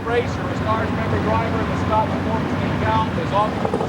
Scott Racer, a Stars member driver in the Scott Performance Team Count, is off.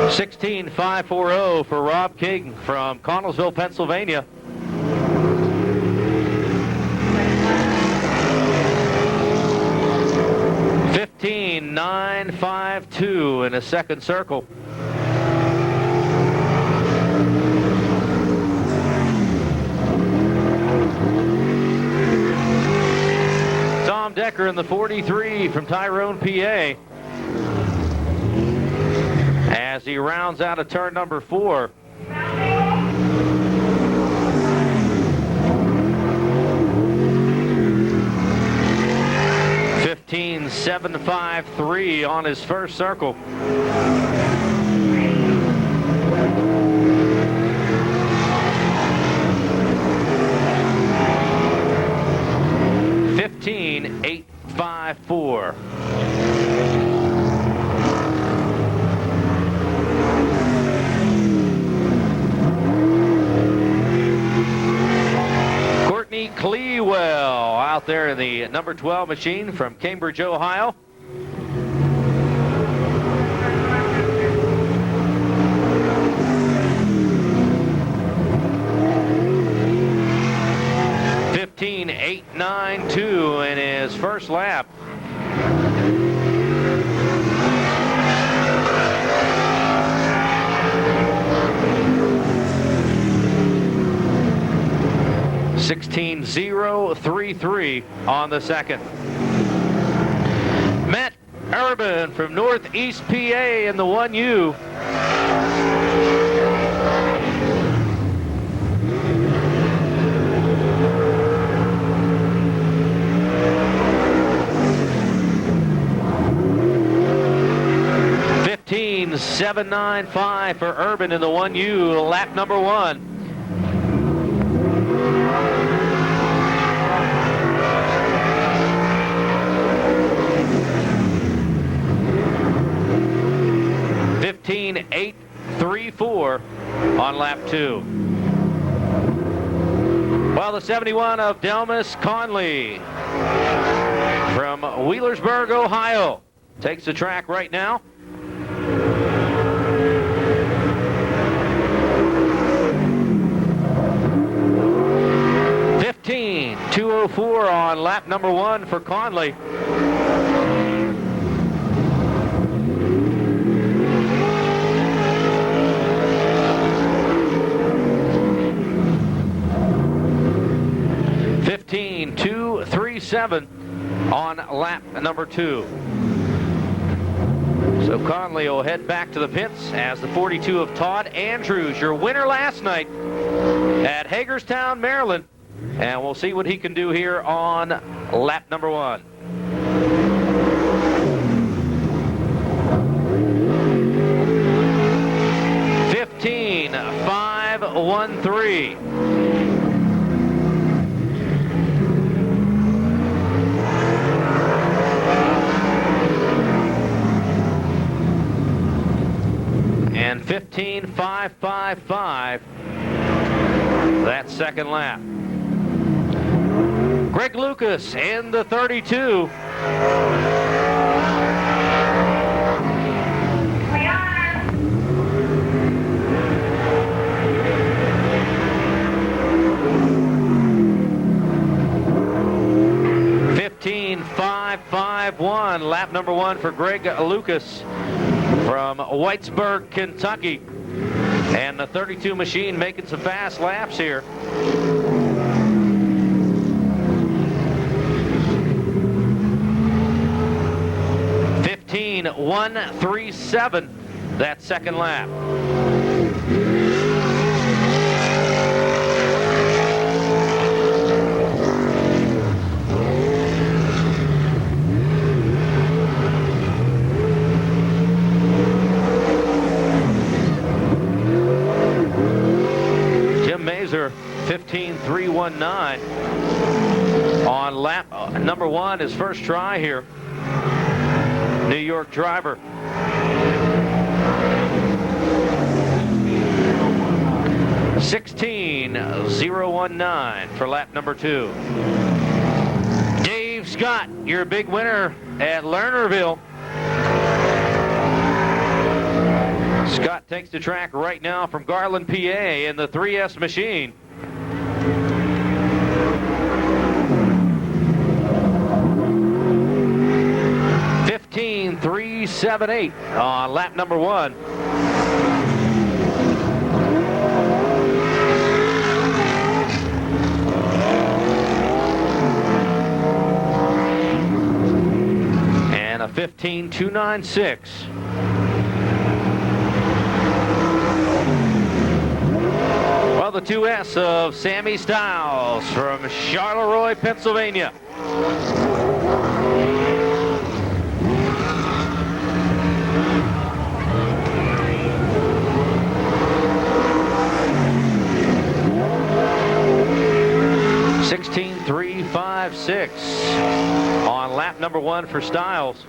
16.540 for Rob King from Connellsville, Pennsylvania. $15.952 in a second circle. Tom Decker in the 43 from Tyrone, PA. As he rounds out of turn number 4. $15.753 on his first circle. $15.854. Clewell out there in the number 12 machine from Cambridge, Ohio. $15.892 in his first lap. $16.033 on the second. Matt Urban from Northeast PA in the 1U. $15.795 for Urban in the 1U, lap number 1. $15.834 on lap 2. Well, the 71 of Delmas Conley from Wheelersburg, Ohio, takes the track right now. $15.204 on lap number 1 for Conley. $15.237 on lap number 2. So Conley will head back to the pits as the 42 of Todd Andrews, your winner last night at Hagerstown, Maryland. And we'll see what he can do here on lap number 1. $15.513. And $15.555 that second lap. Greg Lucas in the 32. $15.551, lap number 1 for Greg Lucas from Whitesburg, Kentucky. And the 32 machine making some fast laps here. $15.137 that second lap. Jim Mazer, 15.319 on lap number 1, his first try here. New York driver. $16.019 for lap number 2. Dave Scott, your big winner at Lernerville. Scott takes the track right now from Garland, PA in the 3S machine. .378 on lap number 1. And a 15.296. Well, the 2S of Sammy Stiles from Charleroi, Pennsylvania. .356 on lap number 1 for Stiles.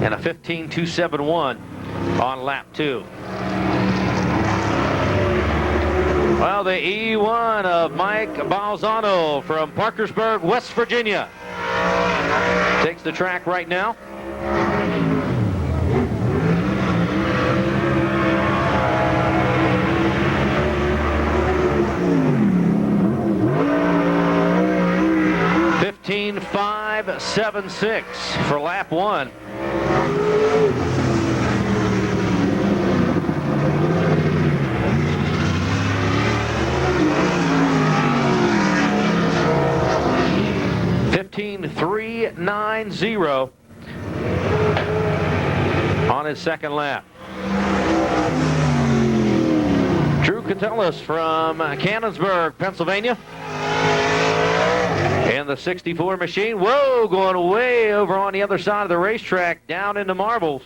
And a 15.271 on lap 2. Well, the E1 of Mike Balzano from Parkersburg, West Virginia takes the track right now. .576 for lap 1. .390 on his second lap. Drew Catellis from Cannonsburg, Pennsylvania. And the 64 machine, whoa, going way over on the other side of the racetrack, down into marbles.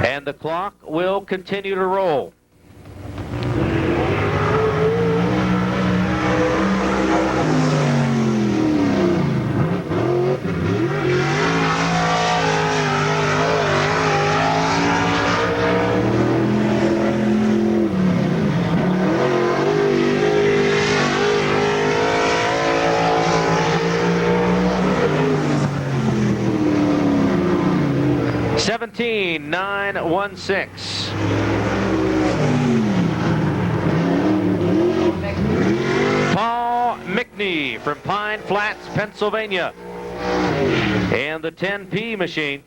And the clock will continue to roll. .916. Paul McNee from Pine Flats, Pennsylvania. And the 10P machine.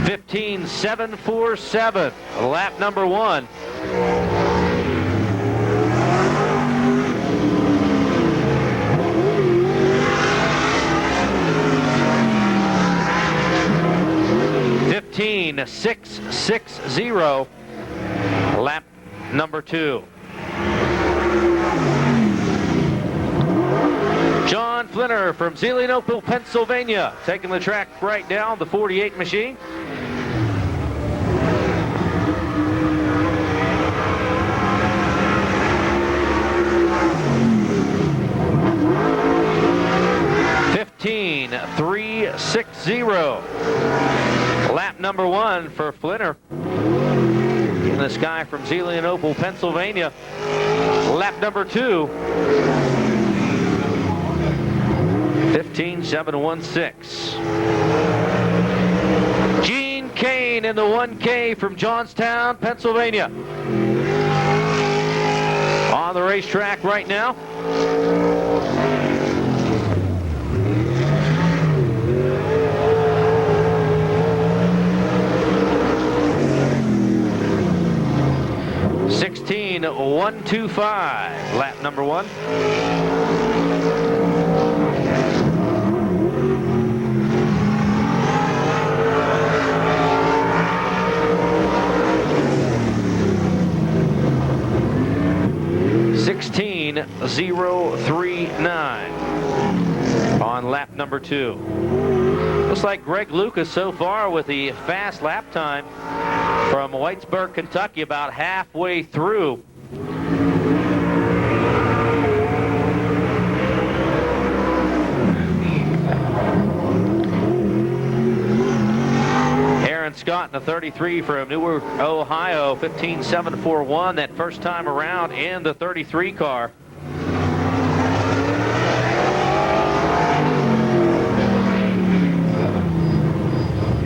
.15747, lap number 1. .660, lap number 2. John Flinner from Zelienople, Pennsylvania, taking the track right now, the 48 machine. .360. Lap number 1 for Flinner. And this guy from Zelienople, Pennsylvania. Lap number 2. 15.716. Gene Kane in the 1K from Johnstown, Pennsylvania. On the racetrack right now. .125, lap number 1. .16039 on lap number 2. Looks like Greg Lucas so far with the fast lap time from Whitesburg, Kentucky, about halfway through. Scott in the 33 from Newark, Ohio. 15.741 that first time around in the 33 car.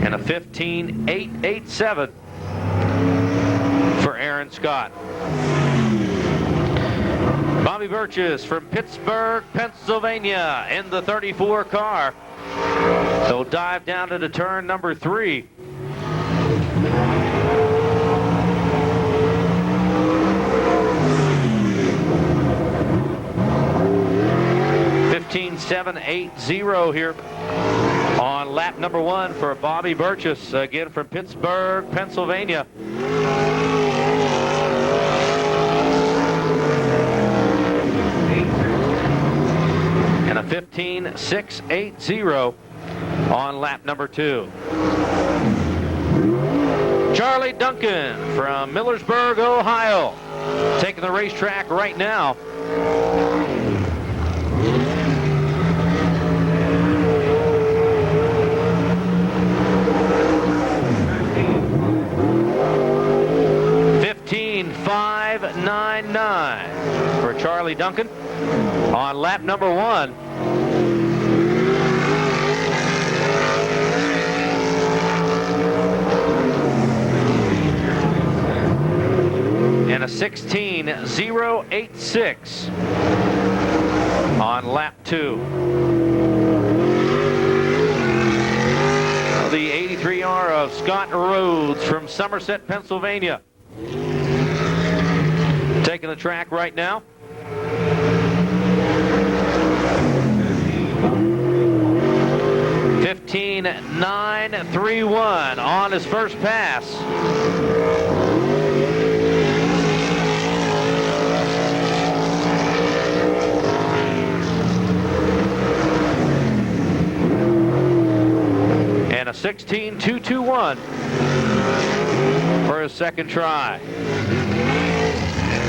And a 15.887 for Aaron Scott. Bobby Burgess from Pittsburgh, Pennsylvania in the 34 car. He'll dive down into turn number 3. .780 here on lap number 1 for Bobby Burgess, again from Pittsburgh, Pennsylvania. And a 15.680 on lap number 2. Charlie Duncan from Millersburg, Ohio, taking the racetrack right now. .599 for Charlie Duncan on lap number 1. And a 16.086 on lap 2. The 83R of Scott Rhodes from Somerset, Pennsylvania, taking the track right now. .15.931 on his first pass. And a 16.221 for his second try.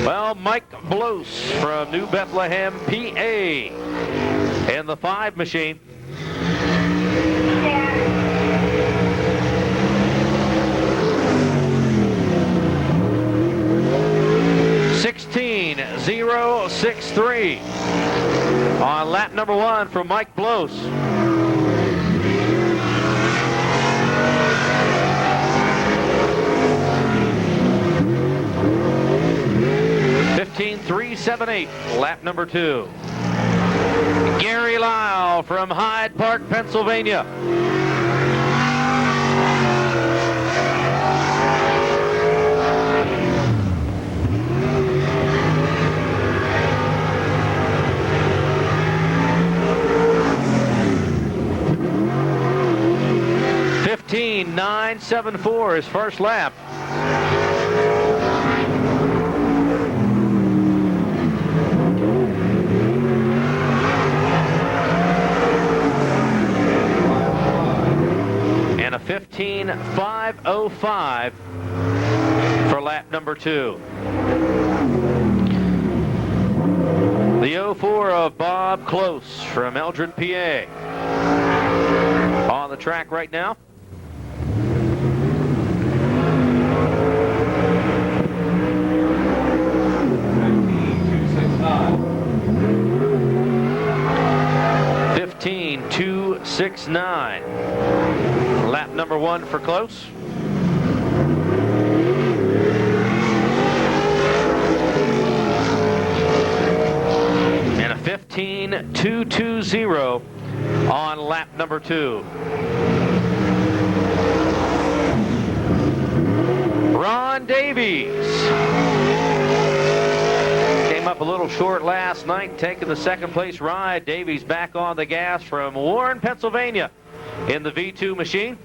Well, Mike Blose from New Bethlehem, PA, in the 5 machine. .16.063 on lap number 1 for Mike Blose. .378, lap number 2. Gary Lyle from Hyde Park, Pennsylvania. .15.974 his first lap. And a 15.505 for lap number 2. The 04 of Bob Close from Eldred, PA, on the track right now. .15.269. Lap number 1 for Close. And a 15.220 on lap number 2. Ron Davies came up a little short last night, taking the second place ride. Davies back on the gas from Warren, Pennsylvania, in the V2 machine.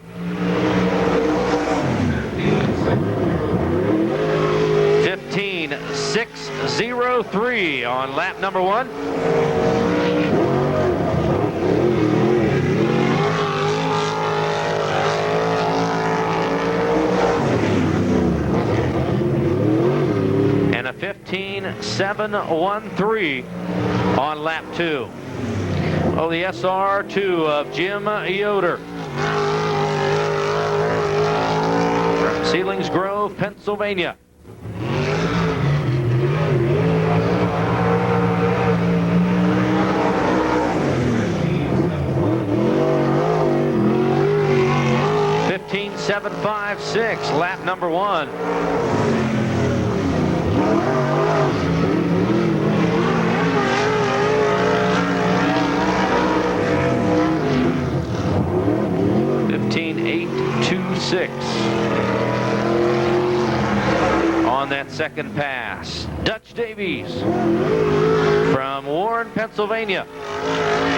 .15.603 on lap number 1. And a 15.713 on lap 2. Oh, the SR2 of Jim Yoder. Selinsgrove, Pennsylvania. .756, lap number 1. .15.826 on that second pass. Dutch Davies from Warren, Pennsylvania,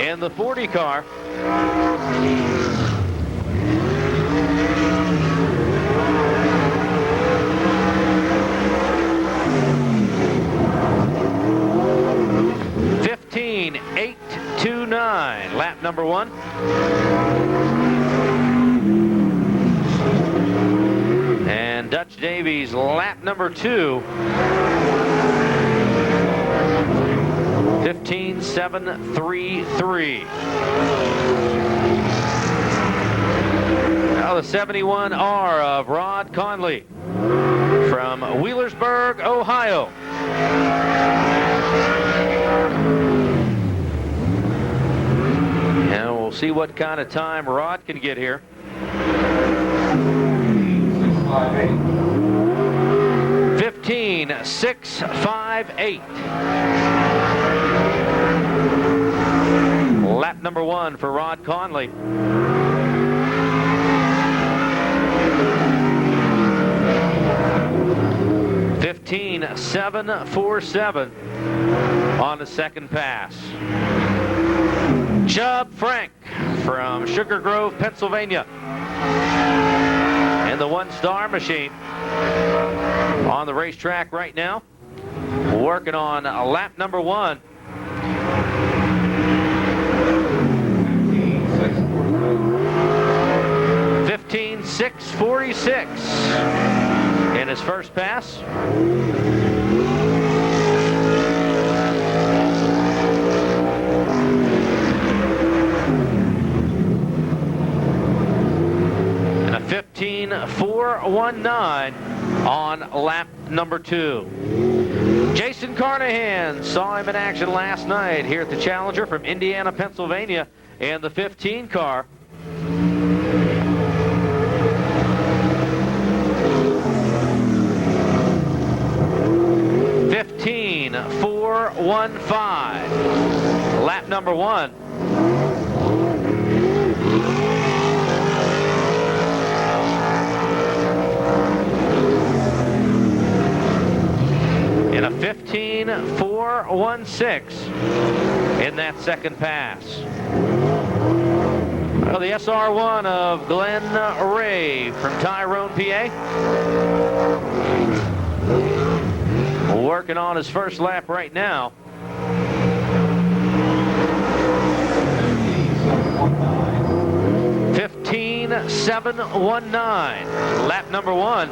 in the 40 car. .829, lap number 1. And Dutch Davies, lap number 2. 15.733. Now the 71R of Rod Conley from Wheelersburg, Ohio. And we'll see what kind of time Rod can get here. 15.658. Lap number 1 for Rod Conley. .15.747 on the second pass. Chubb Frank from Sugar Grove, Pennsylvania, and the one-star machine on the racetrack right now, working on lap number 1. .15.646 in his first pass. And a 15.419 on lap number 2. Jason Carnahan saw him in action last night here at the Challenger from Indiana, Pennsylvania, in the 15 car. .15.415, lap number 1. And a 15.416 in that second pass. Well, the SR1 of Glenn Ray from Tyrone, PA. Working on his first lap right now. .15.719, lap number 1.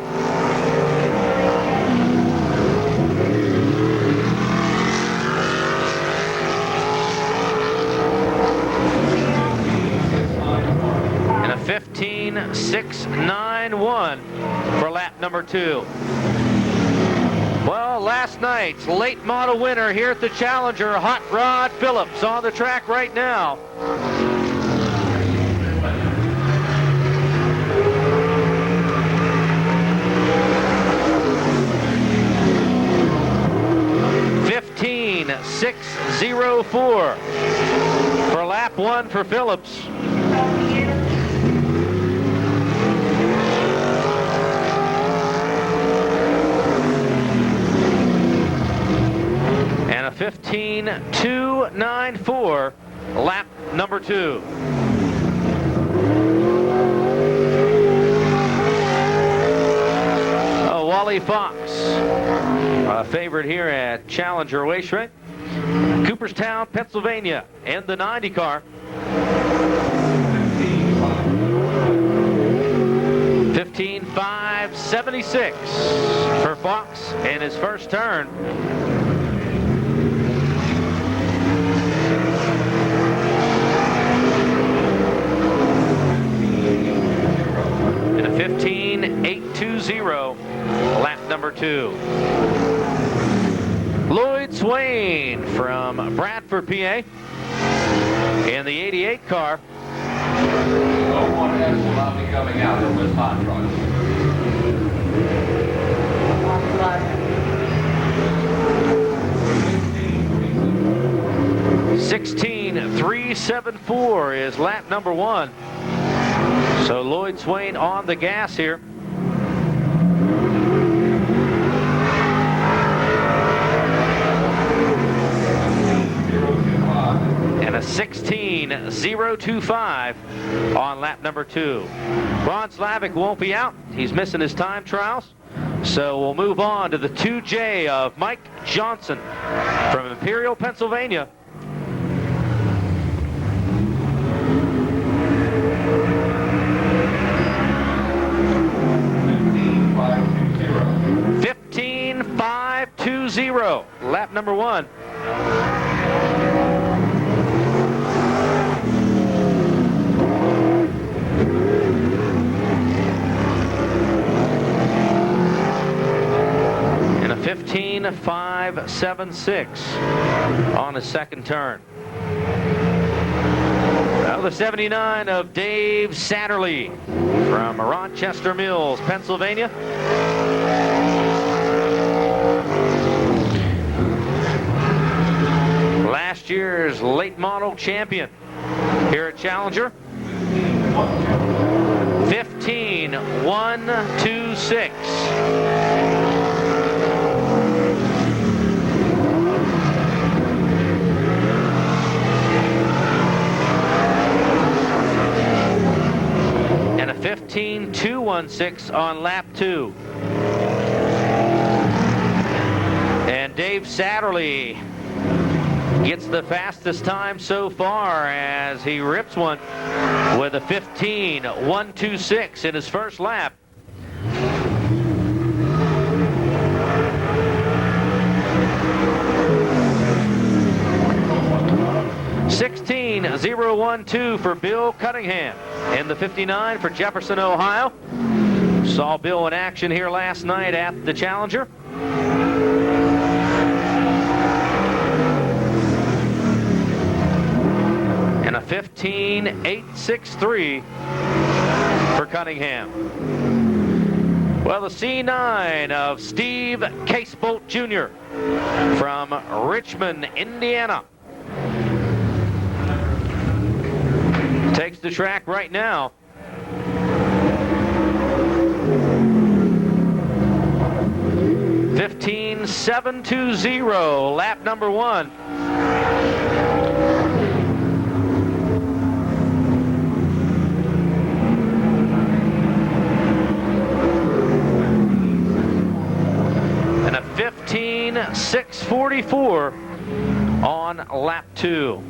And a 15.691 for lap number 2. Well, last night's late model winner here at the Challenger, Hot Rod Phillips, on the track right now. .15.604 for lap 1 for Phillips. And a 15.294 lap number 2. Wally Fox, a favorite here at Challenger Raceway, Cooperstown, Pennsylvania, in the 90 car. 15.576 for Fox in his first turn. And a 15.820 number 2. Lloyd Swain from Bradford, PA, in the 88 car. 01S will not be coming out. They'll miss hot trucks. 16.374 is lap number 1. So Lloyd Swain on the gas here. And a 16.025 on lap number 2. Ron Slavic won't be out. He's missing his time trials. So we'll move on to the 2J of Mike Johnson from Imperial, Pennsylvania. .520, lap number 1. And a 15.576 on his second turn. Now the 79 of Dave Satterley from Rochester Mills, Pennsylvania. Last year's late model champion here at Challenger. 15.126. And a 15.216 on lap 2. And Dave Satterley gets the fastest time so far as he rips one with a 15.126 in his first lap. $16.012 for Bill Cunningham in the 59 for Jefferson, Ohio. Saw Bill in action here last night at the Challenger. And a 15.863 for Cunningham. Well, the C9 of Steve Casebolt Jr. from Richmond, Indiana. Takes the track right now. $15.720, lap number 1. And a 15.644 on lap 2.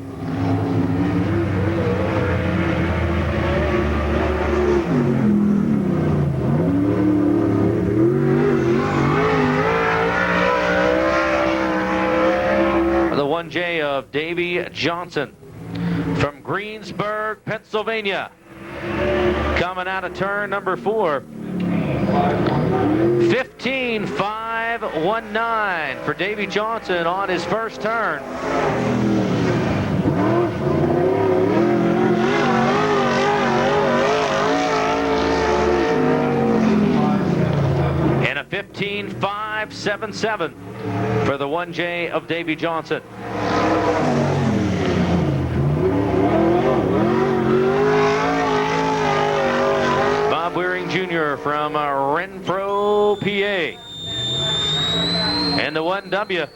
The 1J of Davy Johnson from Greensburg, Pennsylvania. Coming out of turn number 4. 15.519 for Davy Johnson on his first turn. And a 15.577 for the 1J of Davy Johnson. Bob Wearing Jr. from Renfro, PA. And the 1W.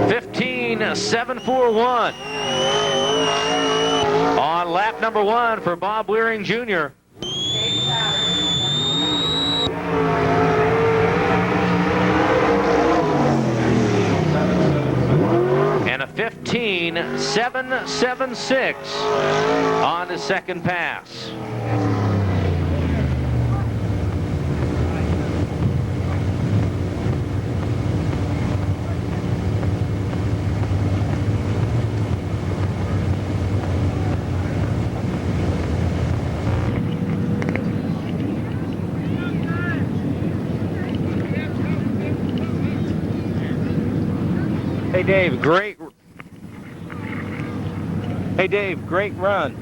$15.741 on lap number 1 for Bob Wearing Jr. And a 15.776 on his second pass. Dave, great. Hey, Dave, great run.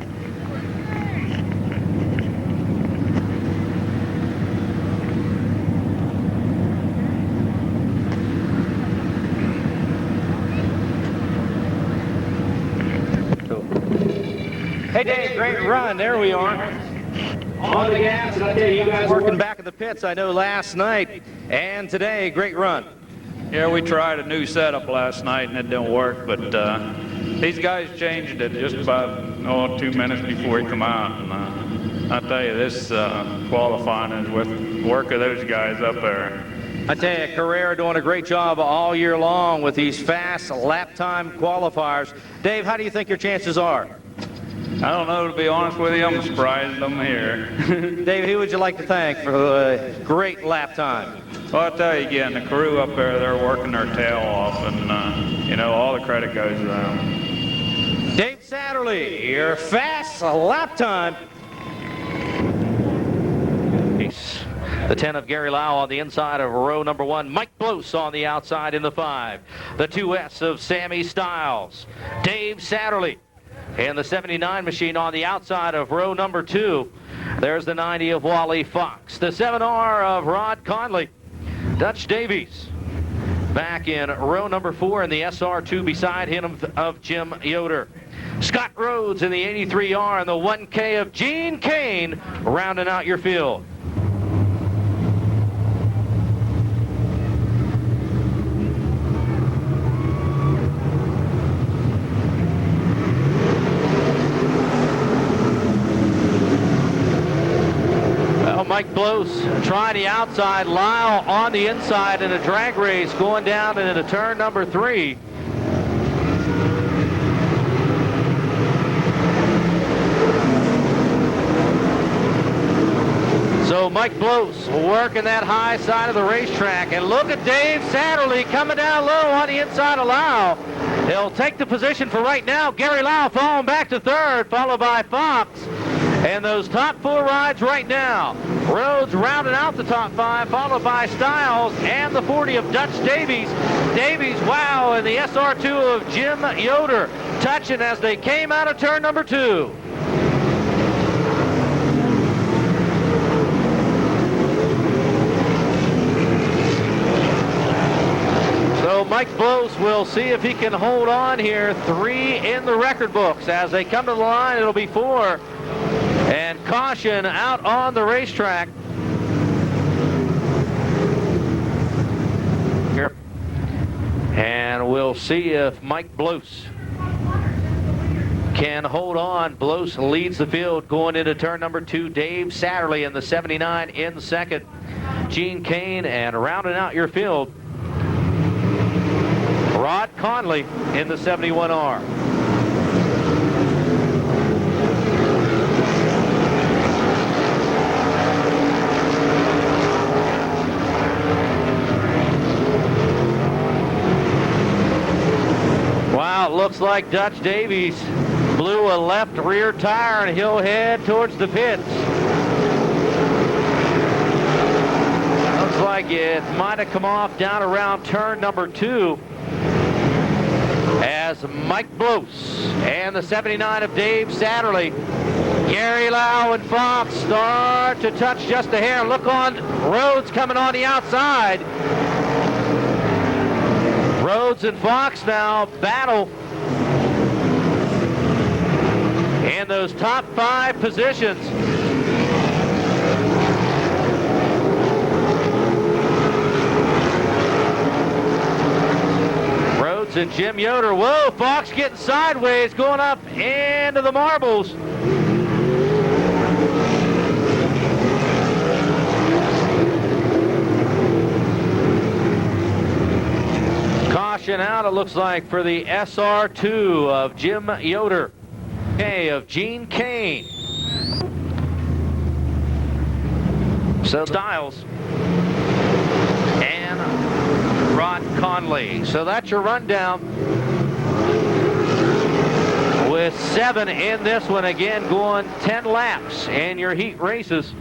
Hey, Dave, great run. There we are. On the gas, and I tell you guys working back in the pits, I know, last night and today. Great run. Yeah, we tried a new setup last night and it didn't work, but these guys changed it just about 2 minutes before he come out. And I tell you, this qualifying is with the work of those guys up there. I tell you, Carrera doing a great job all year long with these fast lap time qualifiers. Dave, how do you think your chances are? I don't know, to be honest with you, I'm surprised I'm here. Dave, who would you like to thank for a great lap time? Well, I'll tell you again, the crew up there, they're working their tail off, and, you know, all the credit goes to them. Dave Satterley, your fast lap time. The 10 of Gary Lau on the inside of row number 1. Mike Blose on the outside in the 5. The 2S of Sammy Stiles. Dave Satterley in the 79 machine on the outside of row number 2. There's the 90 of Wally Fox. The 7R of Rod Conley. Dutch Davies back in row number 4 in the SR2 beside him of Jim Yoder. Scott Rhodes in the 83R and the 1K of Gene Kane rounding out your field. Mike Blose trying the outside, Lyle on the inside in a drag race going down into turn number 3. So Mike Blose working that high side of the racetrack, and look at Dave Satterley coming down low on the inside of Lyle. He'll take the position for right now. Gary Lau falling back to 3rd, followed by Fox. And those top 4 rides right now. Rhodes rounding out the top 5, followed by Stiles and the 40 of Dutch Davies. Davies, wow, and the SR2 of Jim Yoder touching as they came out of turn number 2. So Mike Blose will see if he can hold on here. 3 in the record books. As they come to the line, it'll be 4. And caution out on the racetrack. Here. And we'll see if Mike Blose can hold on. Blose leads the field going into turn number 2. Dave Satterley in the 79 in 2nd. Gene Kane, and rounding out your field, Rod Conley in the 71R. Wow, it looks like Dutch Davies blew a left rear tire and he'll head towards the pits. Looks like it might have come off down around turn number 2 as Mike Blose and the 79 of Dave Satterley, Gary Lau and Fox start to touch just a hair. Look on Rhodes coming on the outside. Rhodes and Fox now battle in those top 5 positions. Rhodes and Jim Yoder. Whoa, Fox getting sideways, going up into the marbles. Caution out, it looks like, for the SR2 of Jim Yoder. Okay, of Gene Kane. So Stiles and Rod Conley. So that's your rundown. With 7 in this one, again going 10 laps in your heat races.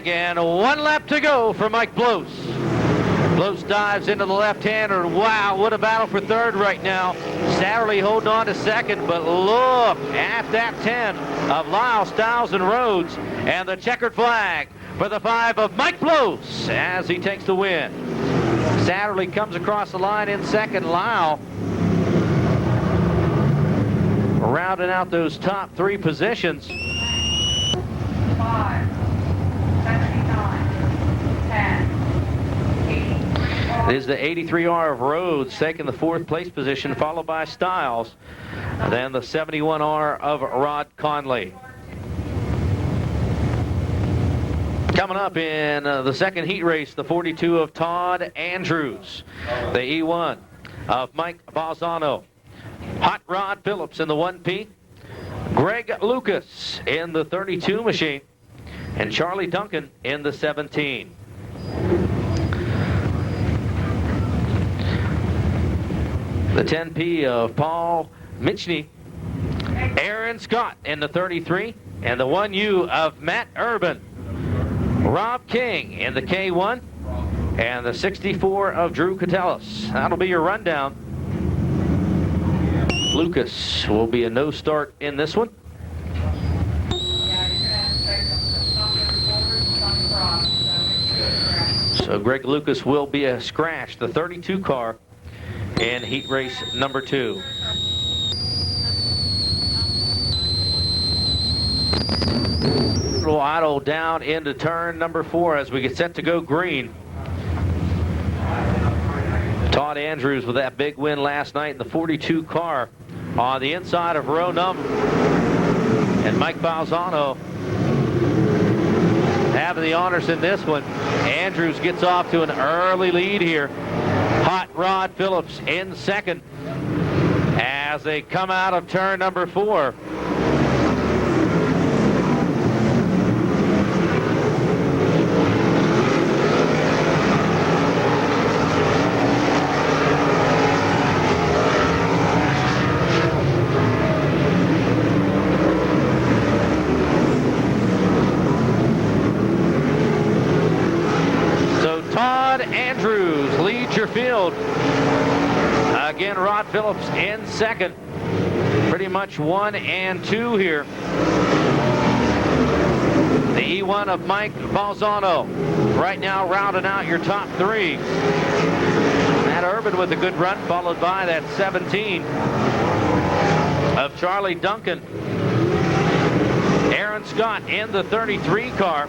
flag, and 1 lap to go for Mike Blos. Blos dives into the left-hander. Wow, what a battle for third right now. Satterley holding on to second, but look at that 10 of Lyle, Stiles, and Rhodes, and the checkered flag for the 5 of Mike Blos as he takes the win. Satterley comes across the line in second. Lyle rounding out those top 3 positions. 5, 79, 10, 8. It is the 83R of Rhodes taking the 4th place position, followed by Stiles. Then the 71R of Rod Conley. Coming up in the second heat race, the 42 of Todd Andrews. The E1 of Mike Balzano. Hot Rod Phillips in the 1P. Greg Lucas in the 32 machine. And Charlie Duncan in the 17. The 10P of Paul Mitchney. Aaron Scott in the 33. And the 1U of Matt Urban. Rob King in the K1. And the 64 of Drew Catellis. That'll be your rundown. Lucas will be a no start in this one. So Greg Lucas will be a scratch, the 32 car in heat race number 2. Little idle down into turn number 4 as we get set to go green. Todd Andrews with that big win last night in the 42 car on the inside of row number. And Mike Balzano having the honors in this one. Andrews gets off to an early lead here. Hot Rod Phillips in second as they come out of turn number 4. Andrews leads your field. Again, Rod Phillips in second. Pretty much 1 and 2 here. The E1 of Mike Balzano right now rounding out your top 3. Matt Urban with a good run, followed by that 17 of Charlie Duncan. Aaron Scott in the 33 car.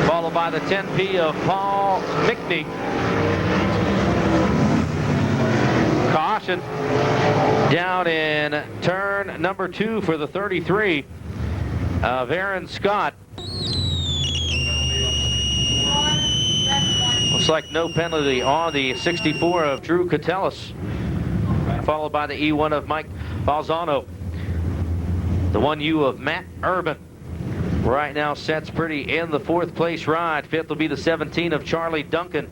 Followed by the 10P of Paul Mickney. Caution down in turn number 2 for the 33 of Aaron Scott. Looks like no penalty on the 64 of Drew Catellis. Followed by the E1 of Mike Balzano. The 1U of Matt Urban. Right now sets pretty in the 4th place ride. 5th will be the 17 of Charlie Duncan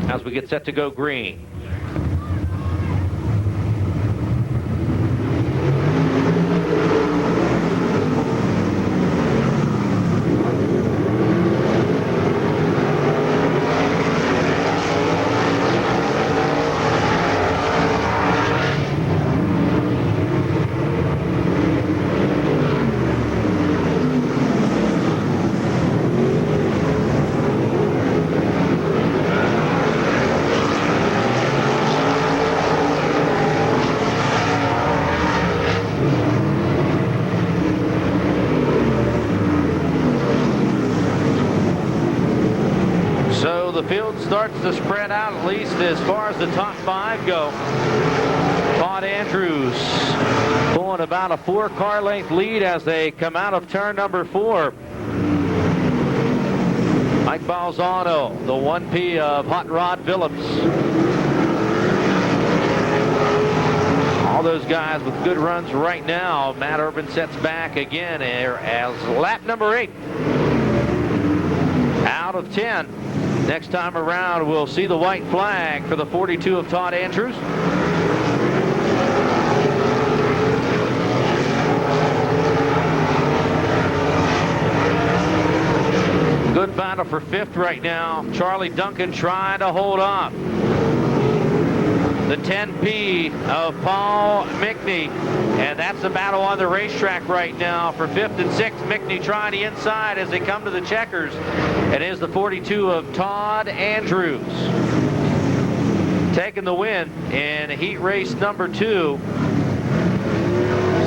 as we get set to go green. Starts to spread out, at least as far as the top 5 go. Todd Andrews pulling about a 4-car length lead as they come out of turn number 4. Mike Balzano, the 1P of Hot Rod Phillips. All those guys with good runs right now. Matt Urban sets back again as lap number 8 out of 10. Next time around, we'll see the white flag for the 42 of Todd Andrews. battle for 5th right now. Charlie Duncan trying to hold off the 10P of Paul Mickney. And that's the battle on the racetrack right now for 5th and 6th. Mickney trying the inside as they come to the checkers. It is the 42 of Todd Andrews taking the win in heat race number 2.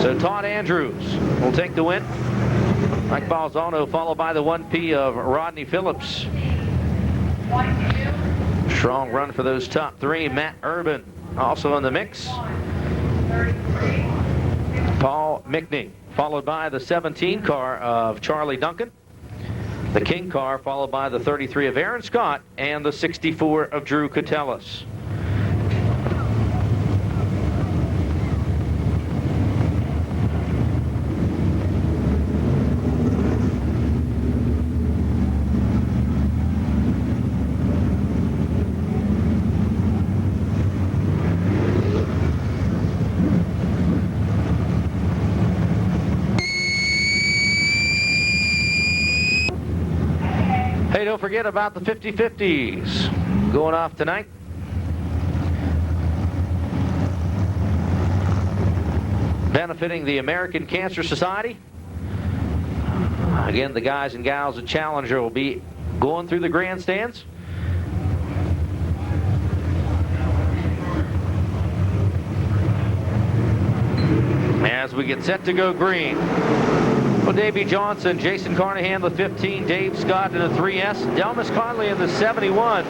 So Todd Andrews will take the win. Mike Balzano followed by the 1P of Rodney Phillips. Strong run for those top 3. Matt Urban also in the mix. Paul Mickney followed by the 17 car of Charlie Duncan. The King car followed by the 33 of Aaron Scott and the 64 of Drew Catellis. Hey, don't forget about the 50-50s going off tonight. Benefiting the American Cancer Society. Again, the guys and gals at Challenger will be going through the grandstands. As we get set to go green. Well, Davey Johnson, Jason Carnahan, the 15, Dave Scott in the 3S, Delmas Conley in the 71,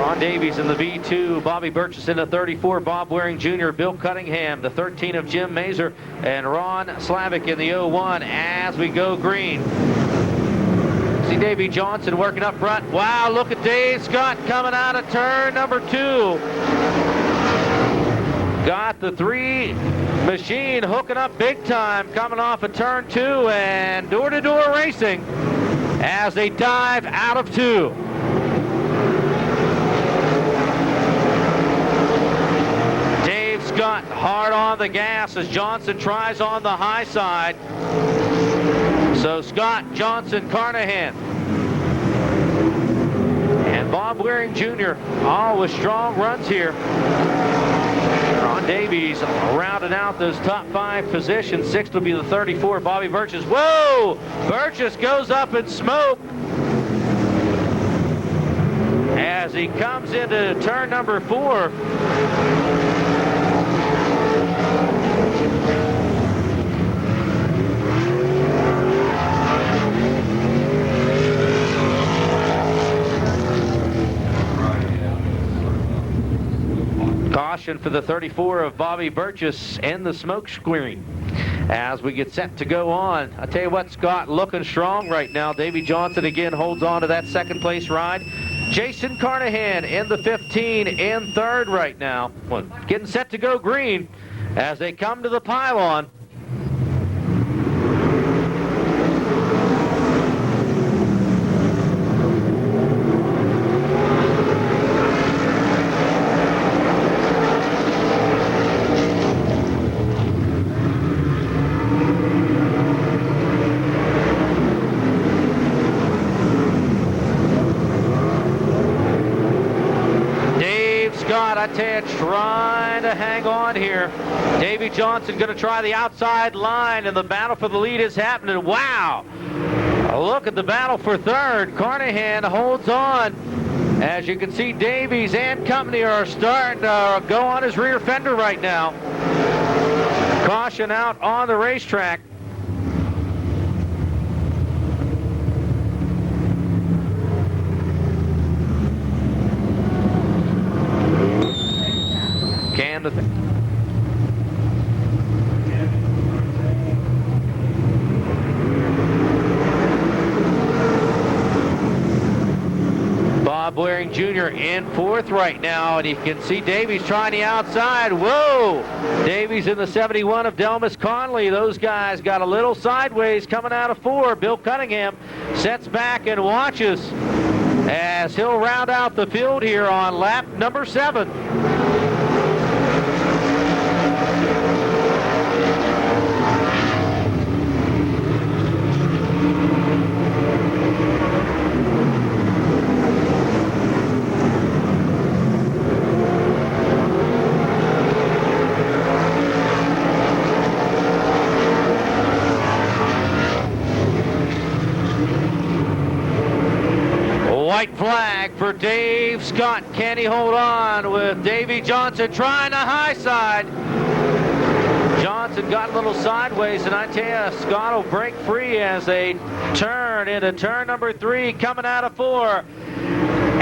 Ron Davies in the V2, Bobby Burgess in the 34, Bob Waring Jr., Bill Cunningham, the 13 of Jim Mazer, and Ron Slavic in the 01 as we go green. See Davey Johnson working up front. Wow, look at Dave Scott coming out of turn number 2. Got the 3 machine hooking up big time coming off of turn 2 and door-to-door racing as they dive out of 2. Dave Scott hard on the gas as Johnson tries on the high side. So Scott, Johnson, Carnahan, and Bob Waring Jr. all with strong runs here. Ron Davies rounding out those top 5 positions. 6th will be the 34, Bobby Burgess. Whoa! Burgess goes up in smoke as he comes into turn number 4. Caution for the 34 of Bobby Burgess and the smoke screen as we get set to go on. I tell you what, Scott looking strong right now. Davey Johnson again holds on to that 2nd place ride. Jason Carnahan in the 15 in 3rd right now. Well, getting set to go green as they come to the pylon. I tell you, trying to hang on here. Davey Johnson going to try the outside line, and the battle for the lead is happening. Wow! A look at the battle for 3rd. Carnahan holds on. As you can see, Davies and company are starting to go on his rear fender right now. Caution out on the racetrack. Bob Waring Jr. in 4th right now, and you can see Davies trying the outside. Whoa! Davies in the 71 of Delmas Conley. Those guys got a little sideways coming out of 4. Bill Cunningham sets back and watches as he'll round out the field here on lap number 7. white flag for Dave Scott. Can he hold on with Davey Johnson trying the high side? Johnson got a little sideways, and I tell you, Scott will break free as they turn into turn number 3, coming out of 4.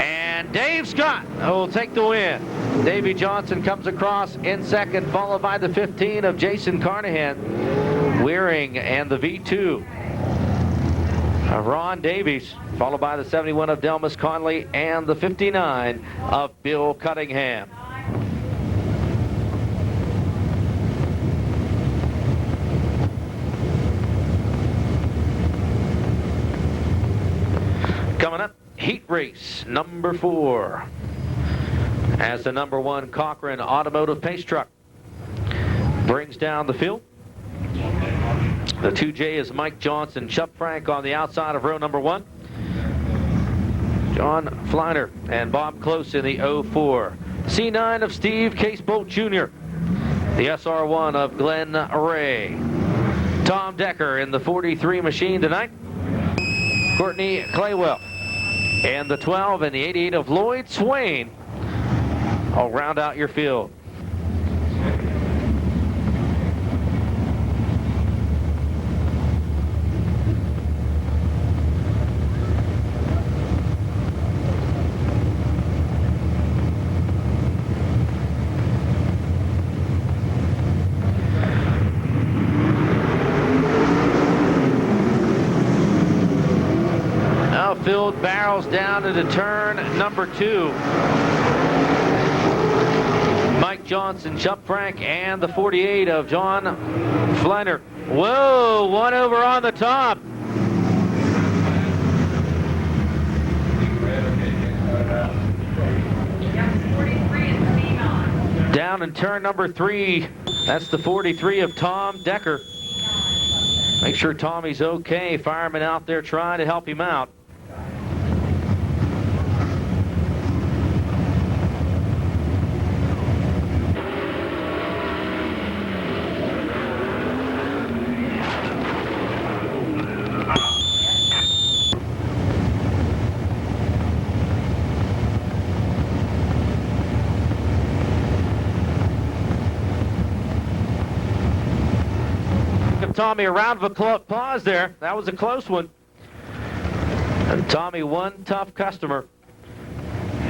And Dave Scott will take the win. Davey Johnson comes across in second, followed by the 15 of Jason Carnahan. Wearing and the V2 of Ron Davies, followed by the 71 of Delmas Conley and the 59 of Bill Cunningham. Coming up, heat race number 4. As the number 1 Cochran Automotive Pace Truck brings down the field. The 2J is Mike Johnson, Chuck Frank on the outside of row number 1. John Fleiner and Bob Close in the 04. C9 of Steve Casebolt Jr. The SR1 of Glenn Ray. Tom Decker in the 43 machine tonight. Courtney Claywell. And the 12 and the 88 of Lloyd Swain. I'll round out your field. Outfield barrels down into turn number 2. Mike Johnson, Chuck Frank, and the 48 of John Fleiner. Whoa, one over on the top. Down in turn number 3, that's the 43 of Tom Decker. Make sure Tommy's okay. Fireman out there trying to help him out. Tommy a round of applause there. That was a close one. And Tommy, one tough customer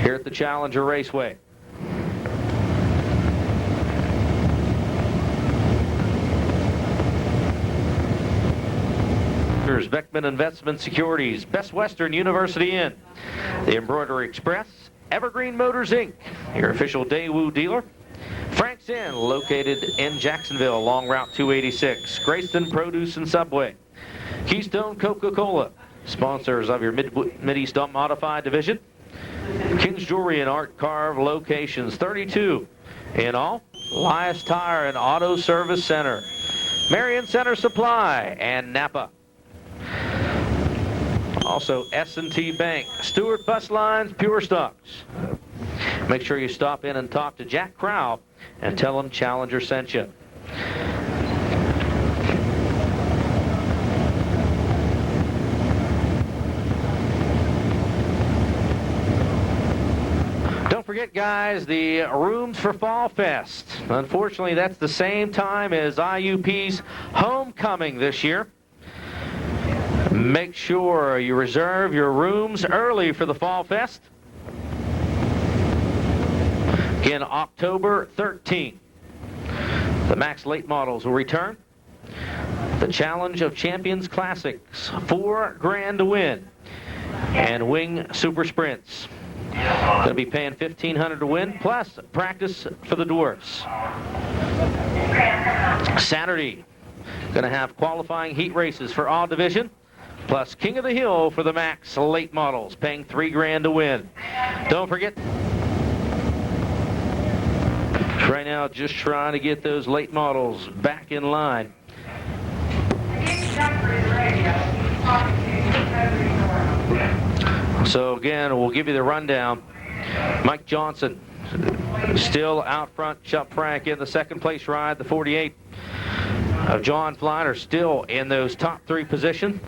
here at the Challenger Raceway. Here's Beckman Investment Securities, Best Western University Inn, the Embroidery Express, Evergreen Motors Inc., your official Daewoo dealer. Frank's Inn, located in Jacksonville, along Route 286. Grayston Produce and Subway. Keystone Coca-Cola, sponsors of your Mid-East Modified Division. King's Jewelry and Art Carve locations, 32 in all. Elias Tire and Auto Service Center. Marion Center Supply and Napa. Also S&T Bank, Stewart Bus Lines, Pure Stocks. Make sure you stop in and talk to Jack Crow and tell him Challenger sent you. Don't forget, guys, the rooms for Fall Fest. Unfortunately, that's the same time as IUP's homecoming this year. Make sure you reserve your rooms early for the Fall Fest. Again, October 13th. The Max Late Models will return. The Challenge of Champions Classics, $4 grand to win. And Wing Super Sprints. Going to be paying $1,500 to win, plus practice for the dwarfs. Saturday, going to have qualifying heat races for all division, plus King of the Hill for the Max Late Models, paying $3 grand to win. Don't forget, right now, just trying to get those late models back in line. So again, we'll give you the rundown. Mike Johnson still out front. Chuck Frank in the second place ride. The 48 of John Fleiner still in those top 3 positions.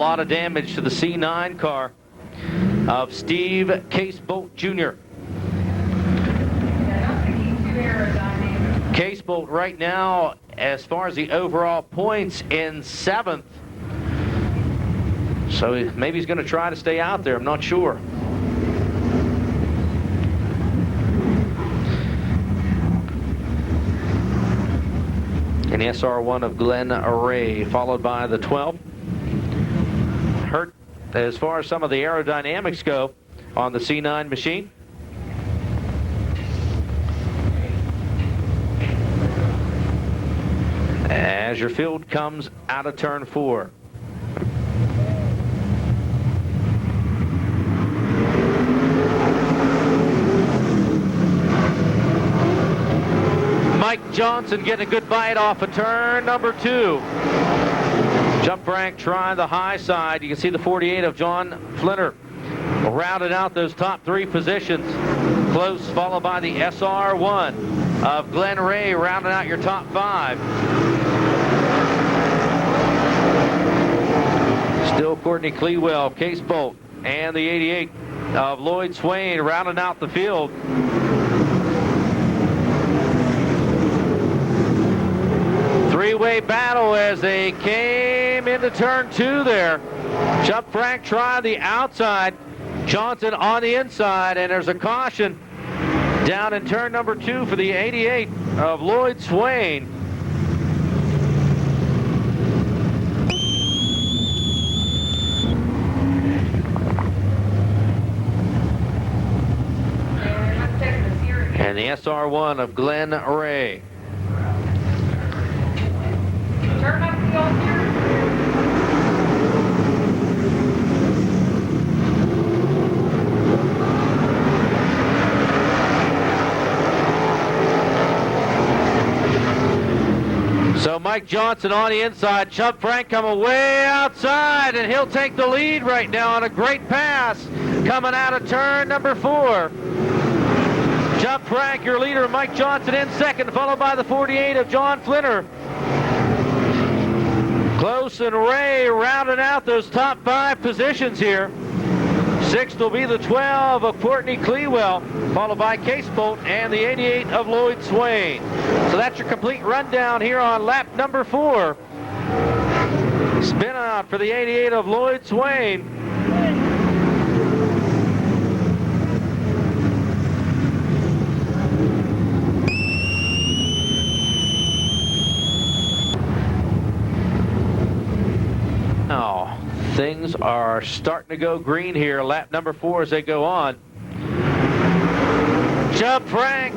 lot of damage to the C9 car of Steve Casebolt Jr. Casebolt right now, as far as the overall points, in 7th. So maybe he's going to try to stay out there. I'm not sure. And the SR1 of Glenn Array, followed by the 12. Hurt as far as some of the aerodynamics go on the C9 machine. As your field comes out of turn 4. Mike Johnson getting a good bite off of turn number 2. Jump rank trying the high side. You can see the 48 of John Flinner rounded out those top 3 positions. Close, followed by the SR1 of Glenn Ray rounding out your top 5. Still Courtney Clewell, Casebolt, and the 88 of Lloyd Swain rounding out the field. Three-way battle as they came into turn 2 there. Chuck Frank trying the outside, Johnson on the inside, and there's a caution down in turn number 2 for the 88 of Lloyd Swain. And the SR1 of Glenn Ray. Turn up the old gear. So Mike Johnson on the inside, Chubb Frank coming way outside, and he'll take the lead right now on a great pass coming out of turn number 4. Chubb Frank, your leader, Mike Johnson in 2nd, followed by the 48 of John Flinner. Close and Ray rounding out those top 5 positions here. 6th will be the 12 of Courtney Clewell, followed by Casebolt and the 88 of Lloyd Swain. So that's your complete rundown here on lap number 4. Spin out for the 88 of Lloyd Swain. Now, things are starting to go green here. Lap number 4 as they go on. Chubb Frank,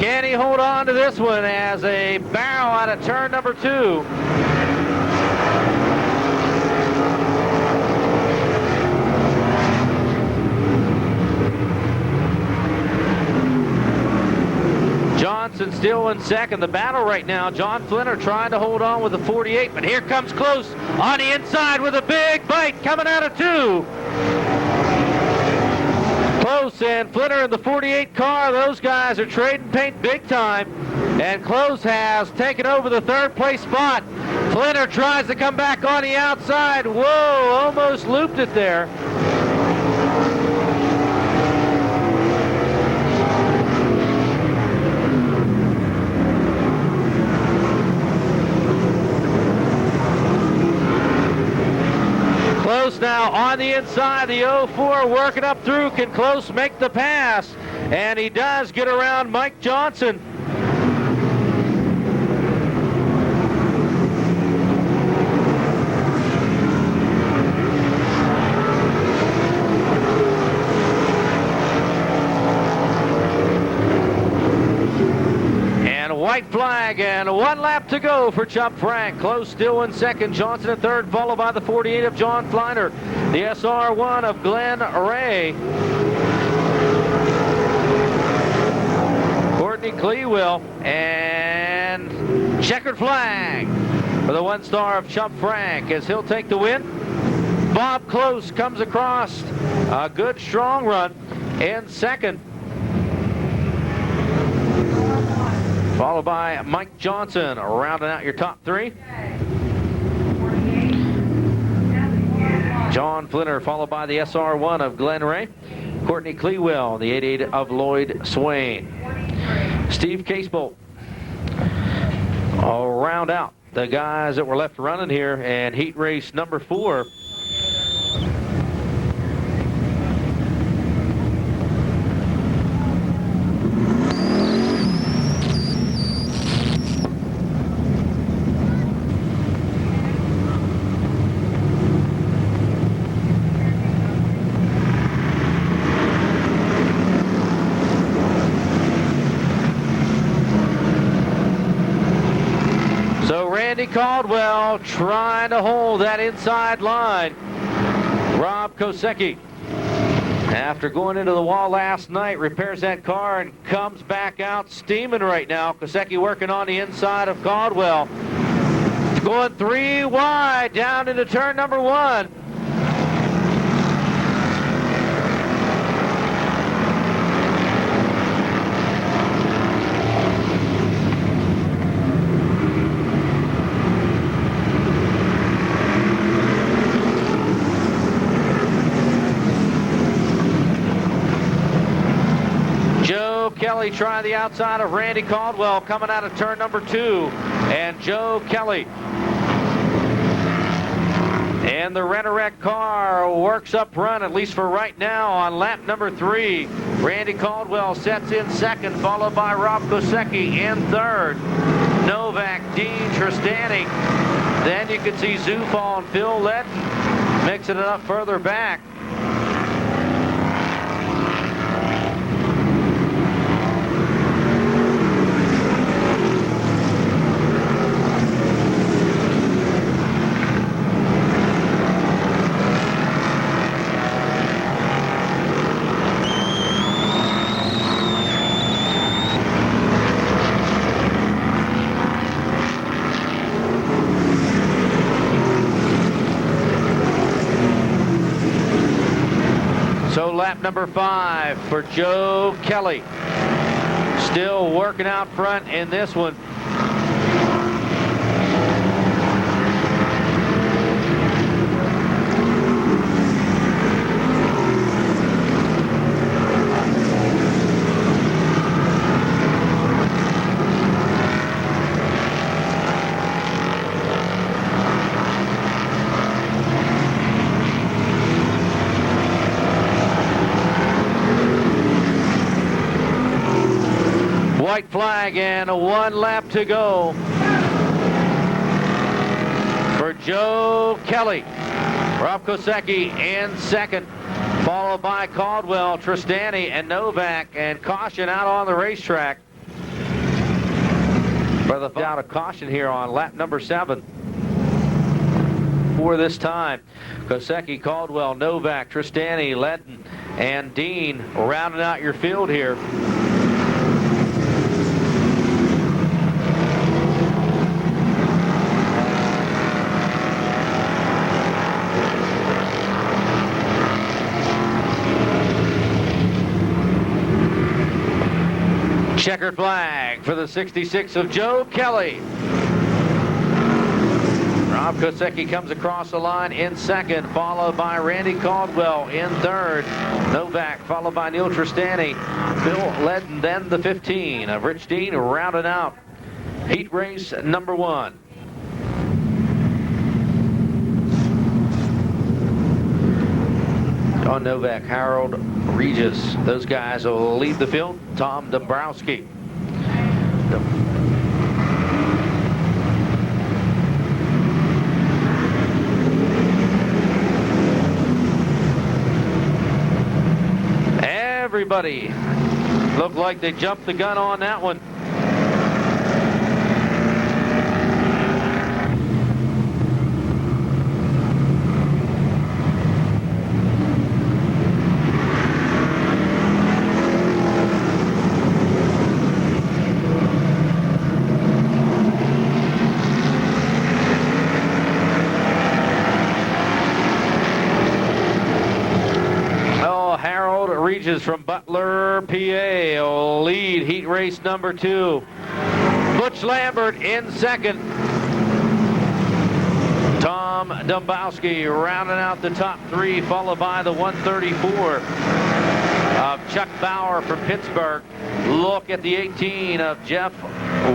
can he hold on to this one as they barrel out of turn number 2? Johnson still in 2nd. The battle right now, John Flinner trying to hold on with the 48, but here comes Close on the inside with a big bite coming out of 2. Close and Flinner in the 48 car. Those guys are trading paint big time. And Close has taken over the 3rd place spot. Flinner tries to come back on the outside. Whoa, almost looped it there. Close now on the inside, the 04 working up through. Can Close make the pass? And he does get around Mike Johnson. White flag and 1 lap to go for Chubb Frank. Close still in 2nd. Johnson in 3rd, followed by the 48 of John Flinner. The SR1 of Glenn Ray. Courtney Clewell and checkered flag for the 1 star of Chubb Frank as he'll take the win. Bob Close comes across a good strong run in 2nd. Followed by Mike Johnson, rounding out your top 3. John Flinner, followed by the SR1 of Glen Ray. Courtney Clewell, the 88 of Lloyd Swain. Steve Casebolt will round out the guys that were left running here, and heat race number 4. Randy Caldwell trying to hold that inside line. Rob Kosecki, after going into the wall last night, repairs that car and comes back out steaming right now. Kosecki working on the inside of Caldwell. Going 3 wide down into turn number 1. Kelly trying the outside of Randy Caldwell coming out of turn number 2. And Joe Kelly and the Rent-A-Wreck car works up front, at least for right now, on lap number 3. Randy Caldwell sets in second, followed by Rob Kosecki in third. Novak, Dean Tristani. Then you can see Zufall and Phil Letton mixing it up further back. Lap number 5 for Joe Kelly. Still working out front in this one. White flag and 1 lap to go for Joe Kelly. Rob Kosecki in second, followed by Caldwell, Tristani, and Novak, and caution out on the racetrack. For the out of caution here on lap number 7 for this time. Kosecki, Caldwell, Novak, Tristani, Letton, and Dean rounding out your field here. Checkered flag for the 66 of Joe Kelly. Rob Kosecki comes across the line in second, followed by Randy Caldwell in third. Novak followed by Neil Tristani. Bill Ledden, then the 15 of Rich Dean, rounded out heat race number 1. Don Novak, Harold Regis. Those guys will lead the field. Tom Dombrowski. Everybody looked like they jumped the gun on that one. Regis from Butler, PA will lead heat race number 2. Butch Lambert in second. Tom Dombrowski rounding out the top three, followed by the 134 of Chuck Bauer from Pittsburgh. Look at the 18 of Jeff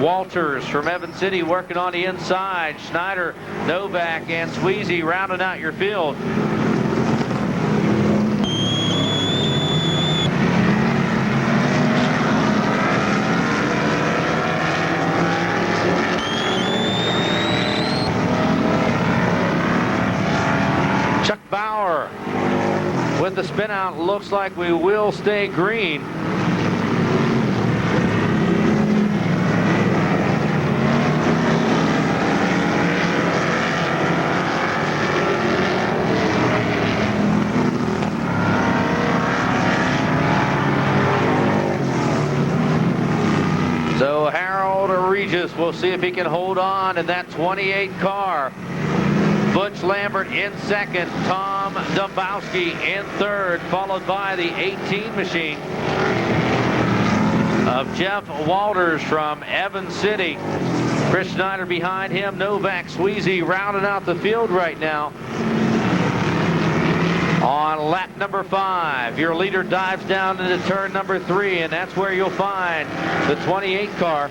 Walters from Evans City working on the inside. Schneider, Novak, and Sweezy rounding out your field. Chuck Bauer with the spin out. Looks like we will stay green. So Harold Regis, we'll see if he can hold on in that 28 car. Butch Lambert in second, Tom Dombrowski in third, followed by the 18 machine of Jeff Walters from Evans City. Chris Schneider behind him, Novak, Sweezy rounding out the field right now. On lap number 5, your leader dives down into turn number 3, and that's where you'll find the 28 car.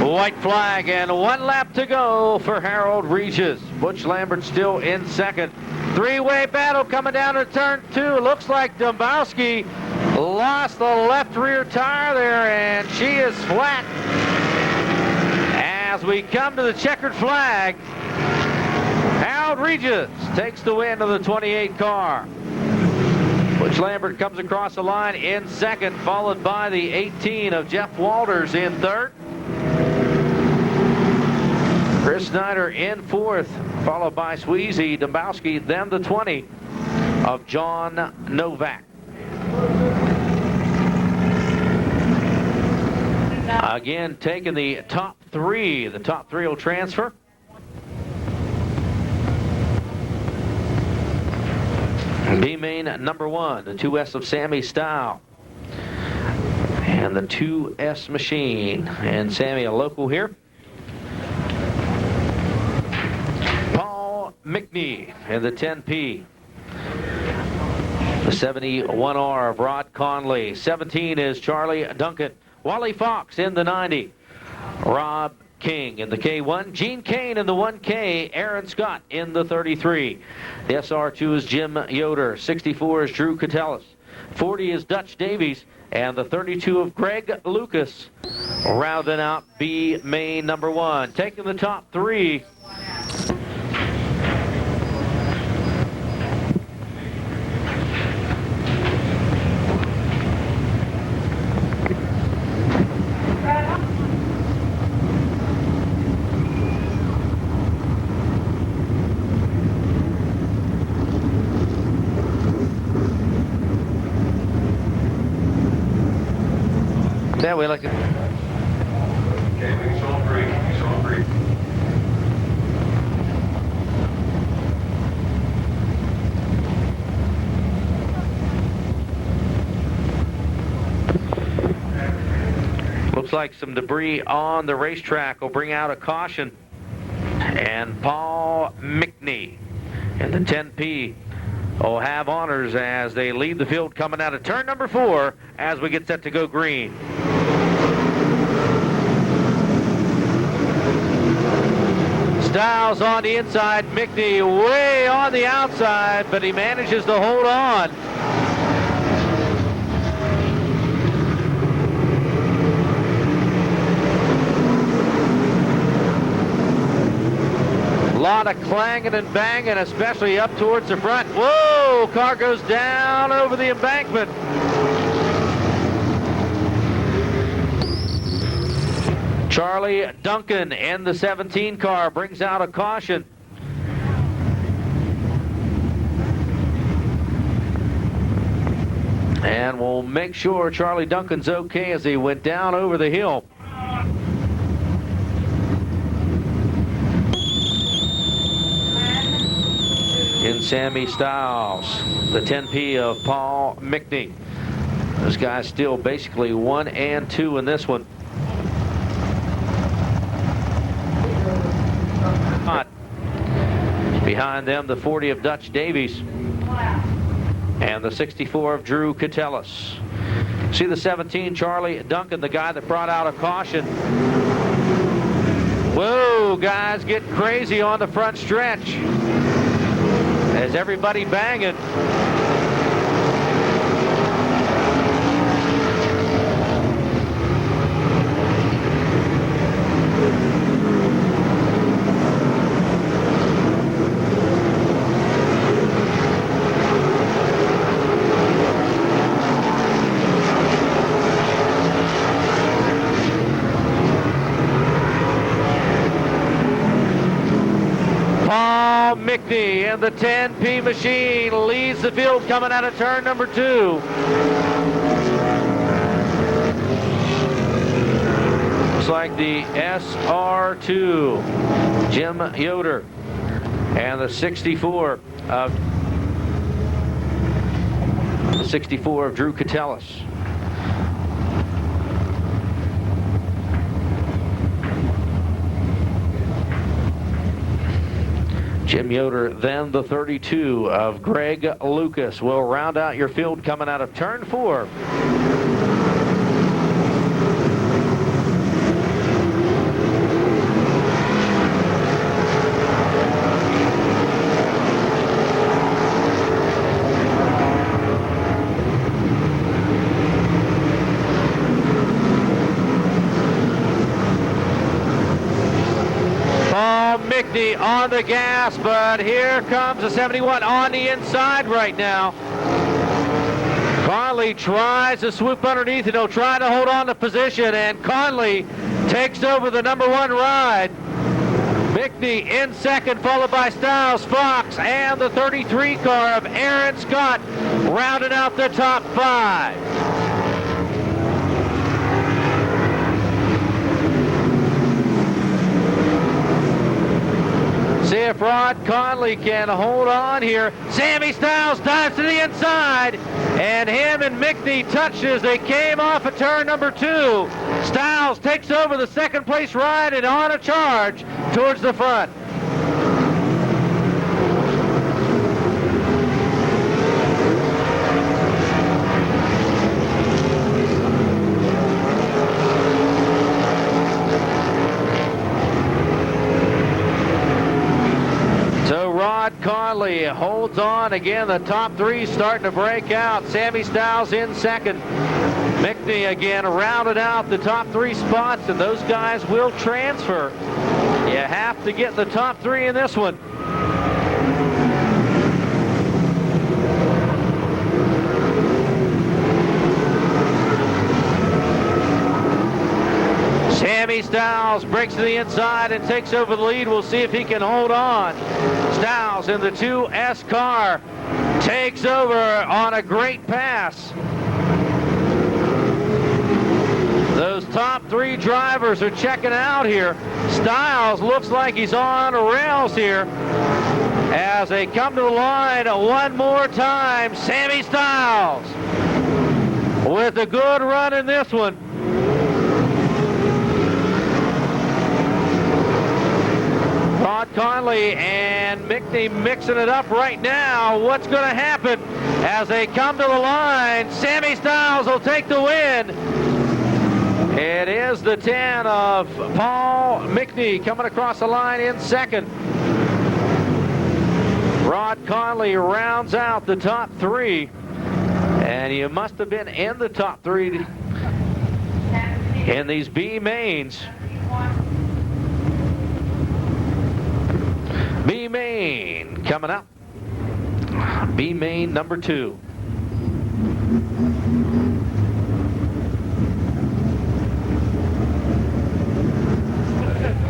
White flag and 1 lap to go for Harold Regis. Butch Lambert still in second. Three-way battle coming down to turn 2. Looks like Dombrowski lost the left rear tire there, and she is flat. As we come to the checkered flag, Harold Regis takes the win of the 28 car. Butch Lambert comes across the line in second, followed by the 18 of Jeff Walters in third. Chris Snyder in fourth, followed by Sweezy, Dombrowski, then the 20 of John Novak. Again, taking the top three. The top three will transfer. B main number 1, the 2S of Sammy Style. And the 2S machine. And Sammy, a local here. Paul McNee in the 10P. The 71R of Rod Conley. 17 is Charlie Duncan. Wally Fox in the 90. Rob King in the K1. Gene Kane in the 1K. Aaron Scott in the 33. The SR2 is Jim Yoder. 64 is Drew Catellis. 40 is Dutch Davies. And the 32 of Greg Lucas. Rounding out B main number 1. Taking the top three. Yeah, we like it. Okay, we saw three. Looks like some debris on the racetrack will bring out a caution. And Paul McNee in the 10P will have honors as they lead the field coming out of turn number 4 as we get set to go green. Styles on the inside, McNee way on the outside, but he manages to hold on. A lot of clanging and banging, especially up towards the front. Whoa, car goes down over the embankment. Charlie Duncan in the 17 car brings out a caution. And we'll make sure Charlie Duncan's okay as he went down over the hill. In Sammy Stiles, the 10P of Paul Mickney. This guy's still basically 1 and 2 in this one. Behind them, the 40 of Dutch Davies and the 64 of Drew Catellis. See the 17, Charlie Duncan, the guy that brought out a caution. Whoa, guys, get crazy on the front stretch as everybody banging. Mickney in the 10P machine leads the field coming out of turn number 2. Looks like the SR2, Jim Yoder, and the 64 of Drew Catellis. Jim Yoder, then the 32 of Greg Lucas will round out your field coming out of turn 4. Mickney on the gas, but here comes the 71 on the inside right now. Conley tries to swoop underneath and he'll try to hold on to position, and Conley takes over the number 1 ride. Mickney in second, followed by Stiles, Fox, and the 33 car of Aaron Scott rounding out the top 5. See if Rod Conley can hold on here. Sammy Stiles dives to the inside, and him and Mickney touched as they came off of turn number 2. Stiles takes over the second place ride and on a charge towards the front. Conley holds on again. The top 3 starting to break out. Sammy Stiles in second. Mickney again rounded out the top 3 spots, and those guys will transfer. You have to get the top 3 in this one. Sammy Stiles breaks to the inside and takes over the lead. We'll see if he can hold on. Stiles in the 2S car takes over on a great pass. Those top 3 drivers are checking out here. Stiles looks like he's on rails here as they come to the line one more time. Sammy Stiles with a good run in this one. Rod Conley and Mickney mixing it up right now. What's going to happen as they come to the line? Sammy Stiles will take the win. It is the 10 of Paul Mickney coming across the line in second. Rod Conley rounds out the top 3. And you must have been in the top 3 in these B mains. B main coming up. B main number 2.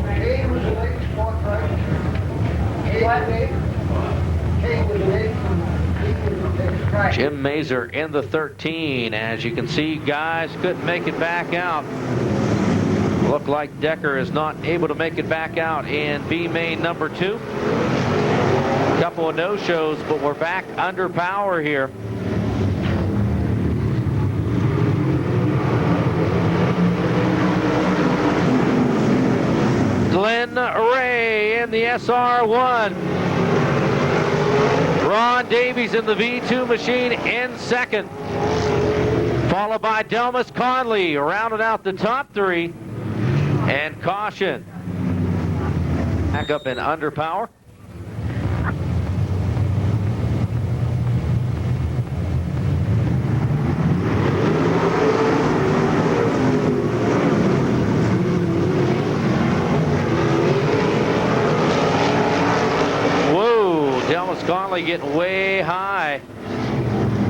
Kane was the next spot, right? Kane was the next. Kane was the next. Jim Mazer in the 13. As you can see, guys couldn't make it back out. Look like Decker is not able to make it back out in B main number 2. Couple of no-shows, but we're back under power here. Glenn Ray in the SR1. Ron Davies in the V2 machine in second. Followed by Delmas Conley rounding out the top 3. And caution. Back up in under power. Delmas Conley getting way high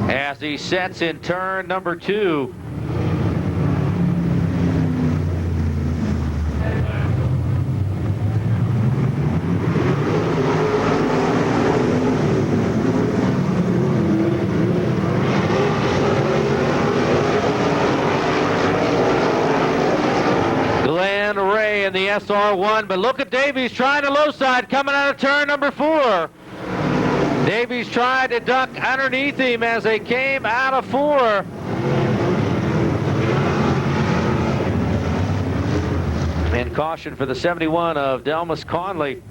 as he sets in turn number 2. Glenn Ray in the SR1, but look at Davies trying to low side coming out of turn number 4. Davies tried to duck underneath him as they came out of 4. And caution for the 71 of Delmas Conley.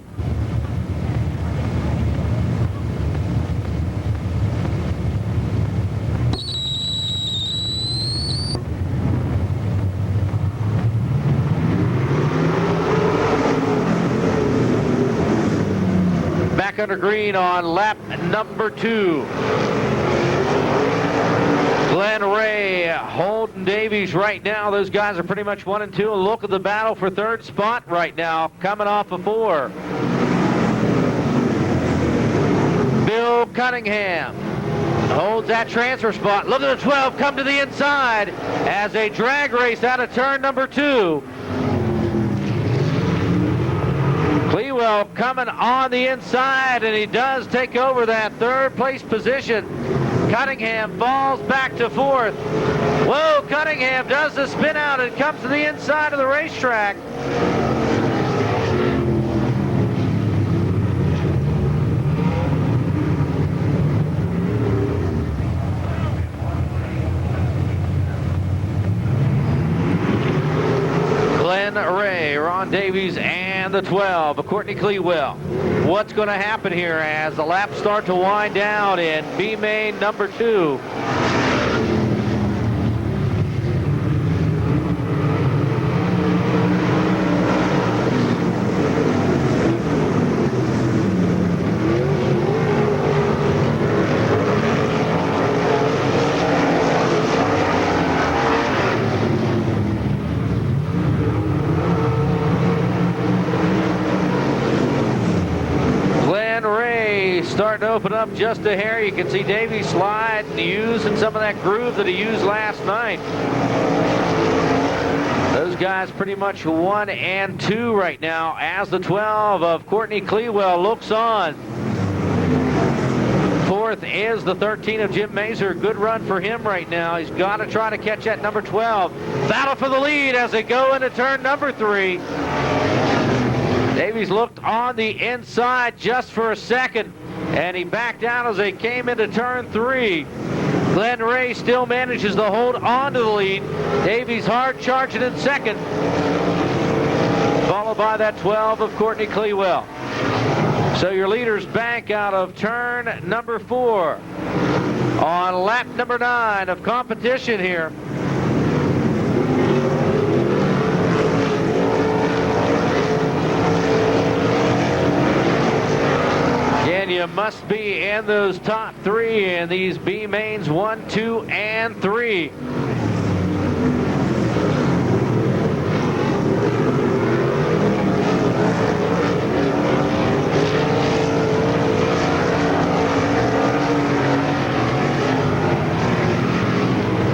Back under green on lap number 2. Glenn Ray, Holden Davies right now. Those guys are pretty much 1 and 2. Look at the battle for 3rd spot right now, coming off of 4. Bill Cunningham holds that transfer spot. Look at the 12 come to the inside as a drag race out of turn number 2. Clewell coming on the inside, and he does take over that 3rd place position. Cunningham falls back to 4th. Whoa, Cunningham does the spin out and comes to the inside of the racetrack. Glenn Ray, Ron Davies, and the 12 of Courtney Clewell. What's going to happen here as the laps start to wind down in B main number 2? Starting to open up just a hair. You can see Davies slide and using some of that groove that he used last night. Those guys pretty much 1 and 2 right now as the 12 of Courtney Clewell looks on. 4th is the 13 of Jim Mazer. Good run for him right now. He's got to try to catch that number 12. Battle for the lead as they go into turn number 3. Davies looked on the inside just for a second, and he backed out as they came into turn 3. Glenn Ray still manages to hold on to the lead. Davies hard charging in second, followed by that 12 of Courtney Clewell. So your leaders bank out of turn number 4 on lap number 9 of competition here. And you must be in those top 3 in these B mains 1, 2, and 3.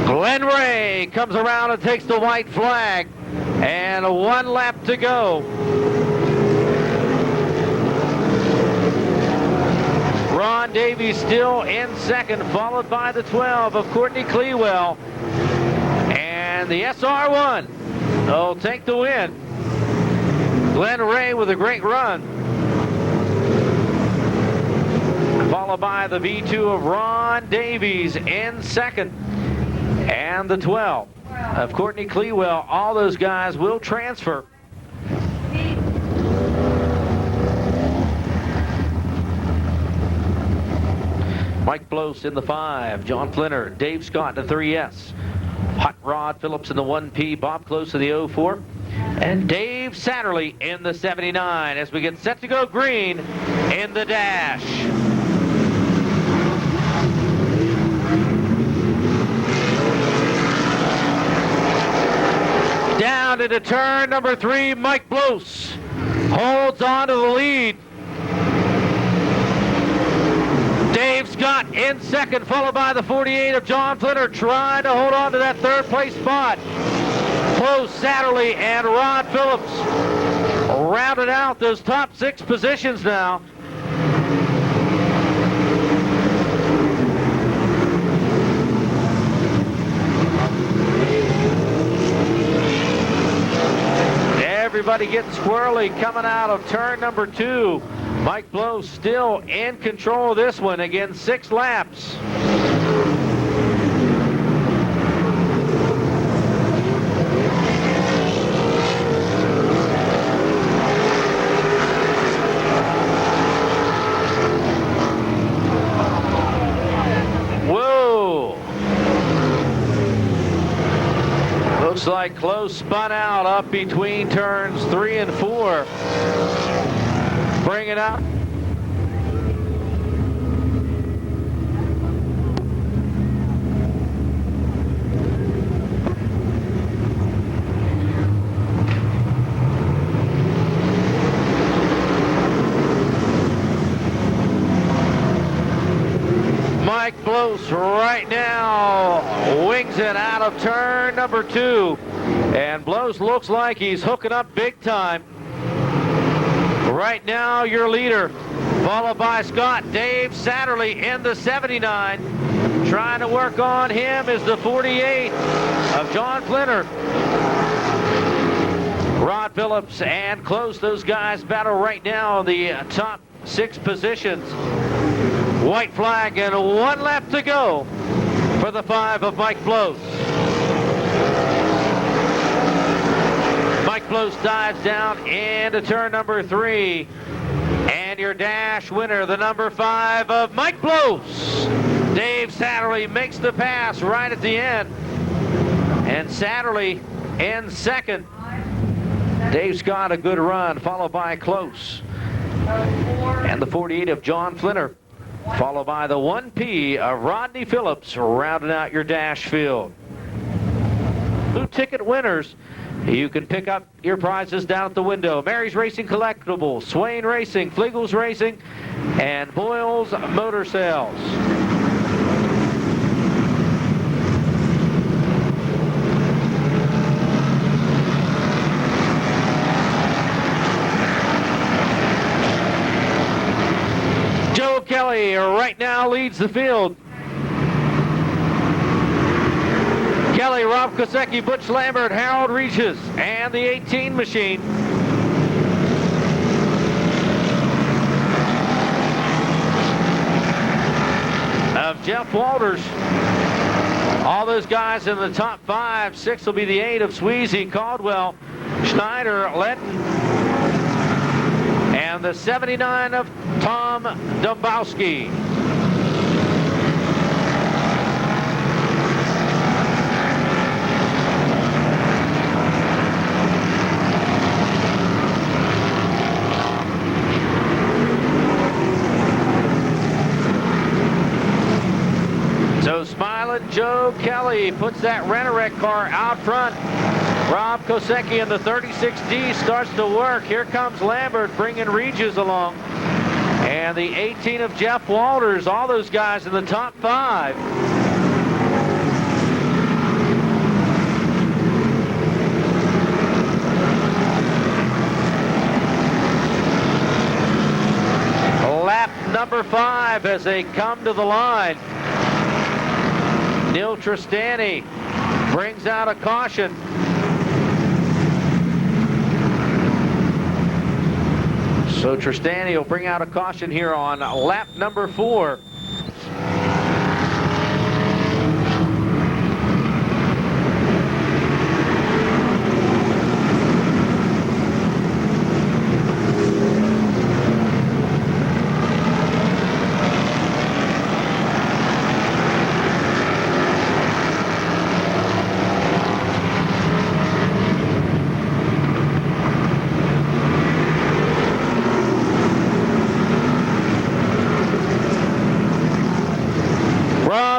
Glenn Ray comes around and takes the white flag, and 1 lap to go. Ron Davies still in second, followed by the 12 of Courtney Clewell. And the SR1 will take the win. Glenn Ray with a great run. Followed by the V2 of Ron Davies in second. And the 12 of Courtney Clewell. All those guys will transfer. Mike Blos in the 5, John Flinner, Dave Scott in the 3S, Hot Rod Phillips in the 1P, Bob Close in the 04, and Dave Satterley in the 79 as we get set to go green in the dash. Down into turn number 3, Mike Blos holds on to the lead. Dave Scott in second, followed by the 48 of John Flinner, trying to hold on to that third place spot. Close Satterley and Rod Phillips rounded out those top 6 positions now. Everybody getting squirrely coming out of turn number 2. Mike Blos still in control of this one. Again, 6 laps. Whoa. Looks like Close spun out up between turns 3 and 4. Bring it up. Mike Blos right now wings it out of turn number 2. And Blos looks like he's hooking up big time. Right now, your leader, followed by Scott. Dave Satterley in the 79. Trying to work on him is the 48 of John Flinner. Rod Phillips and Close, those guys battle right now in the top 6 positions. White flag and 1 lap to go for the 5 of Mike Blos. Mike Blos dives down into turn number 3. And your dash winner, the number 5 of Mike Blos. Dave Satterley makes the pass right at the end. And Satterley in second. Dave Scott, a good run, followed by Close. And the 48 of John Flinner, followed by the 1P of Rodney Phillips, rounding out your dash field. Blue ticket winners. You can pick up your prizes down at the window. Mary's Racing Collectibles, Swain Racing, Flegels Racing, and Boyle's Motor Sales. Joe Kelly right now leads the field. Kelly, Rob Kosecki, Butch Lambert, Harold Reaches, and the 18 machine. Of Jeff Walters. All those guys in the top 5. 6 will be the 8 of Sweezy, Caldwell, Schneider, Letton, and the 79 of Tom Dombrowski. So Smiling Joe Kelly puts that Rent-A-Wreck car out front. Rob Kosecki in the 36D starts to work. Here comes Lambert bringing Regis along. And the 18 of Jeff Walters, all those guys in the top 5. Lap number number 5 as they come to the line. Neil Tristani brings out a caution. So Tristani will bring out a caution here on lap number 4.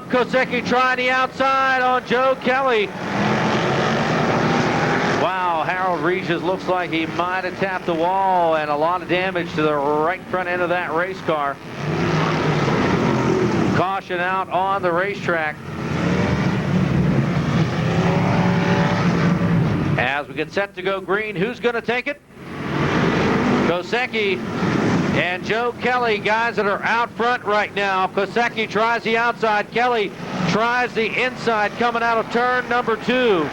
Kosecki trying the outside on Joe Kelly. Wow, Harold Regis looks like he might have tapped the wall, and a lot of damage to the right front end of that race car. Caution out on the racetrack. As we get set to go green, who's going to take it? Kosecki and Joe Kelly, guys that are out front right now. Kosecki tries the outside. Kelly tries the inside coming out of turn number 2.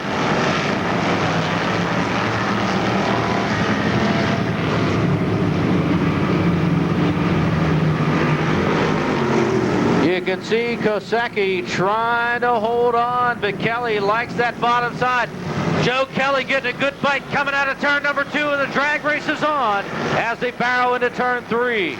You can see Kosecki trying to hold on, but Kelly likes that bottom side. Joe Kelly getting a good fight coming out of turn number 2, and the drag race is on as they barrel into turn 3.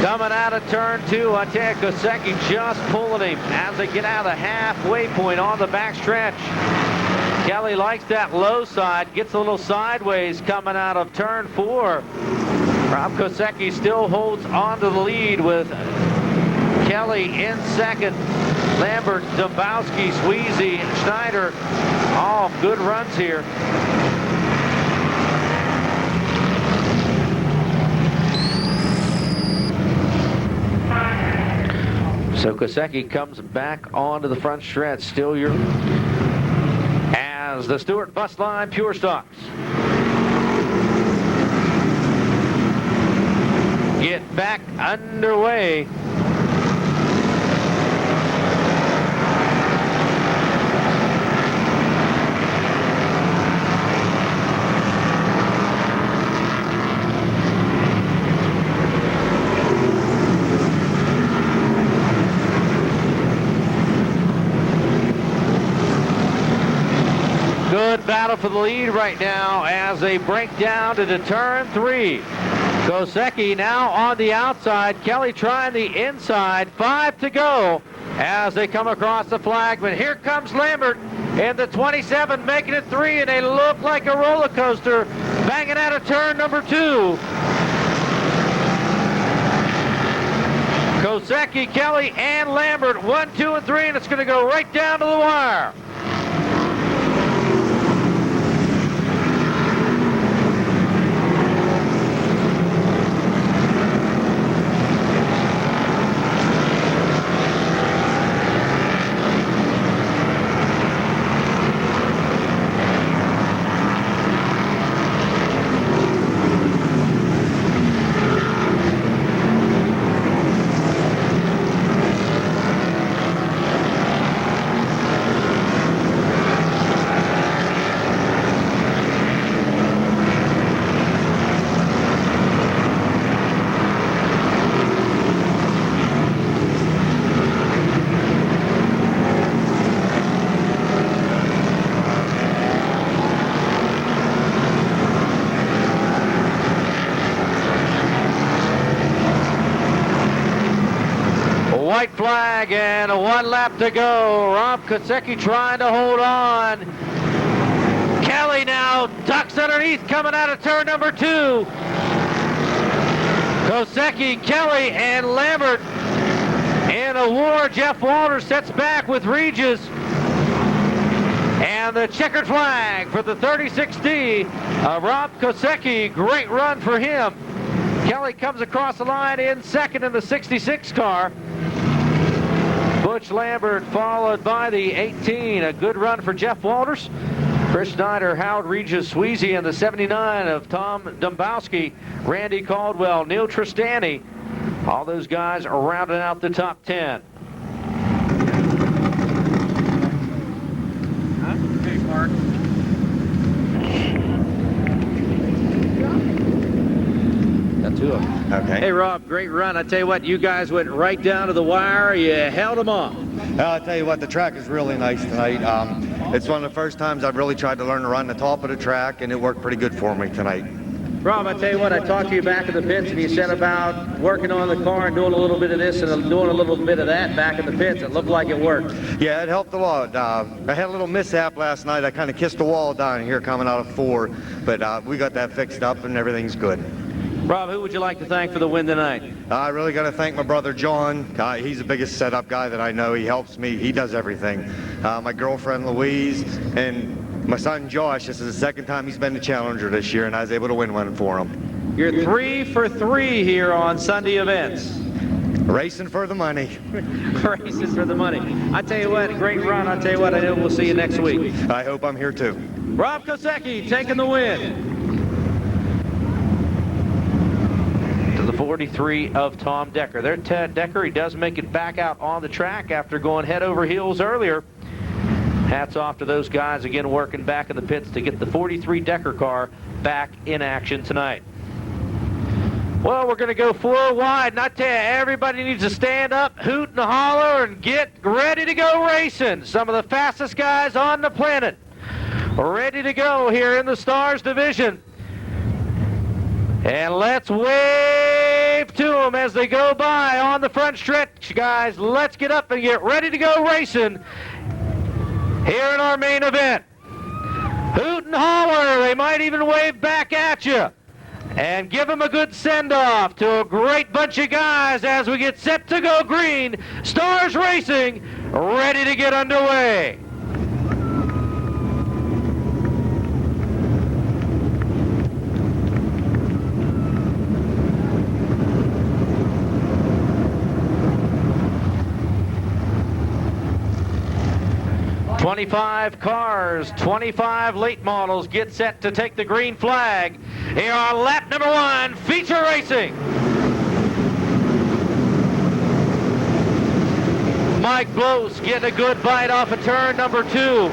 Coming out of turn 2, I tell you, Kosecki just pulling him as they get out of the halfway point on the back stretch. Kelly likes that low side, gets a little sideways coming out of turn 4. Rob Kosecki still holds on to the lead with Kelly in second. Lambert, Dombrowski, Sweezy, and Schneider, all good runs here. So Kosecki comes back onto the front stretch, still your... as the Stewart Bus Line Pure Stocks get back underway. Good battle for the lead right now as they break down to the turn 3. Kosecki now on the outside. Kelly trying the inside. 5 to go as they come across the flag. But here comes Lambert in the 27, making it 3, and they look like a roller coaster, banging out of turn number 2. Kosecki, Kelly, and Lambert, 1, 2, and 3, and it's going to go right down to the wire. White flag and 1 lap to go. Rob Kosecki trying to hold on. Kelly now ducks underneath coming out of turn number 2. Kosecki, Kelly, and Lambert in a war. Jeff Walter sets back with Regis. And the checkered flag for the 36D of Rob Kosecki. Great run for him. Kelly comes across the line in second in the 66 car. Butch Lambert, followed by the 18. A good run for Jeff Walters. Chris Snyder, Howard Regis, Sweezy, and the 79 of Tom Dombowski, Randy Caldwell, Neil Tristani. All those guys are rounding out the top 10. Hey, Mark. Got two of them. Okay. Hey, Rob, great run. I tell you what, you guys went right down to the wire. You held them off. I'll tell you what, the track is really nice tonight. It's one of the first times I've really tried to learn to run the top of the track, and it worked pretty good for me tonight. Rob, I tell you what, I talked to you back in the pits, and you said about working on the car and doing a little bit of this and doing a little bit of that back in the pits. It looked like it worked. Yeah, it helped a lot. I had a little mishap last night. I kind of kissed the wall down here coming out of 4, but we got that fixed up, and everything's good. Rob, who would you like to thank for the win tonight? I really got to thank my brother John. He's the biggest setup guy that I know. He helps me. He does everything. My girlfriend Louise and my son Josh. This is the second time he's been the challenger this year, and I was able to win one for him. You're 3 for 3 here on Sunday events. Racing for the money. Racing for the money. I tell you what, great run. I tell you what, I know we'll see you next week. I hope I'm here too. Rob Kosecki taking the win. To the 43 of Tom Decker. There, Ted Decker, he does make it back out on the track after going head over heels earlier. Hats off to those guys again working back in the pits to get the 43 Decker car back in action tonight. Well, we're going to go 4 wide, and I tell you, everybody needs to stand up, hoot and holler, and get ready to go racing. Some of the fastest guys on the planet ready to go here in the Stars division. And let's wave to them as they go by on the front stretch, guys. Let's get up and get ready to go racing here in our main event. Hoot and holler. They might even wave back at you. And give them a good send-off to a great bunch of guys as we get set to go green. Stars Racing ready to get underway. "25 cars, 25 late models get set to take the green flag here on lap number 1, feature racing." Mike Blows getting a good bite off of turn number 2.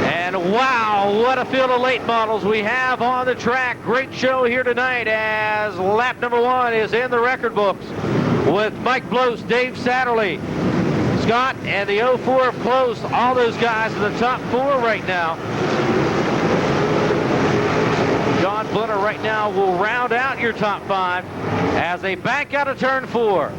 And wow, what a field of late models we have on the track. Great show here tonight as lap number 1 is in the record books with Mike Blows, Dave Satterley, Scott, and the 04 of Close. All those guys in the top 4 right now. John Flinner right now will round out your top 5 as they bank out of turn 4.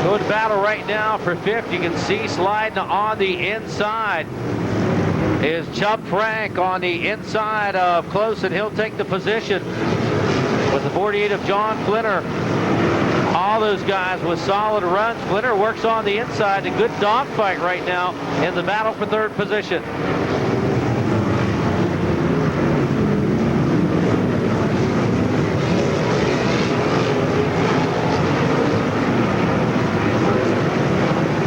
Good battle right now for 5th. You can see sliding on the inside is Chubb Frank on the inside of Close, and he'll take the position with the 48 of John Flinner. All those guys with solid runs. Flinner works on the inside. A good dogfight right now in the battle for 3rd position.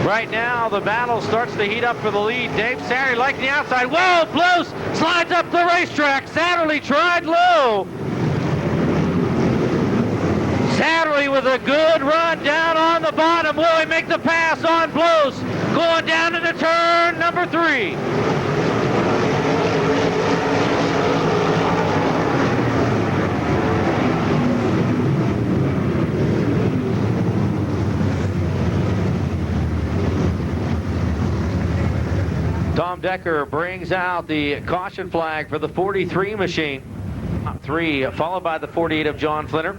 Right now, the battle starts to heat up for the lead. Dave Satterley like the outside. Whoa, Blows slides up the racetrack. Satterley tried low. Satterley with a good run down on the bottom. Will he make the pass on Blows? Going down into turn number 3. Tom Decker brings out the caution flag for the 43 machine. Top 3, followed by the 48 of John Flinner.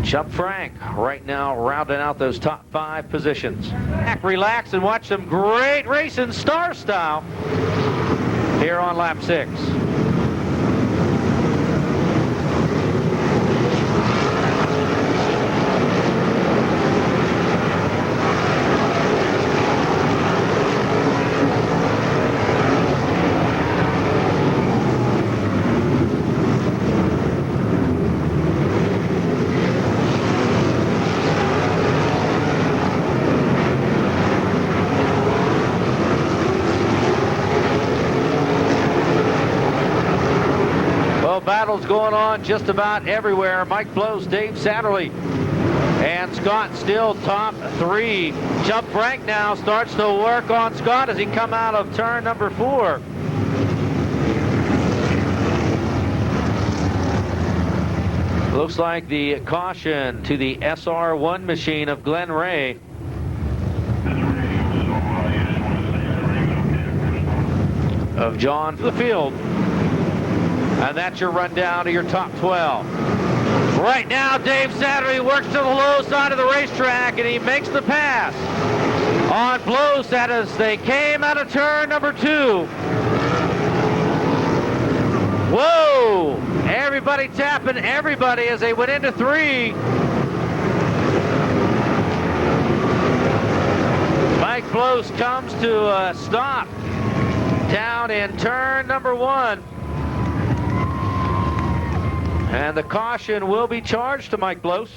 Chubb Frank right now rounding out those top 5 positions. Relax and watch some great racing Star style here on lap 6. on just about everywhere. Mike Blows, Dave Satterley, and Scott still top 3. Chubb Frank now starts to work on Scott as he come out of turn number 4. Looks like the caution to the SR1 machine of Glen Ray. Of John to the field. And that's your rundown to your top 12. Right now, Dave Satterley works to the low side of the racetrack, and he makes the pass on Blows as they came out of turn number 2. Whoa! Everybody tapping everybody as they went into 3. Mike Blows comes to a stop down in turn number 1. And the caution will be charged to Mike Blows.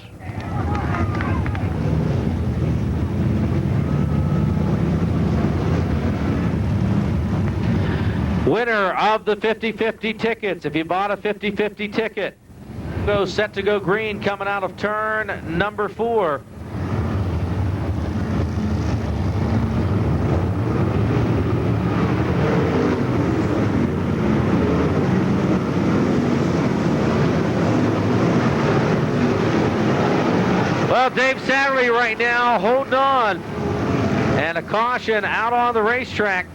Winner of the 50-50 tickets. If you bought a 50-50 ticket, goes set to go green coming out of turn number 4. Well, Dave Satterley right now holding on. And a caution out on the racetrack.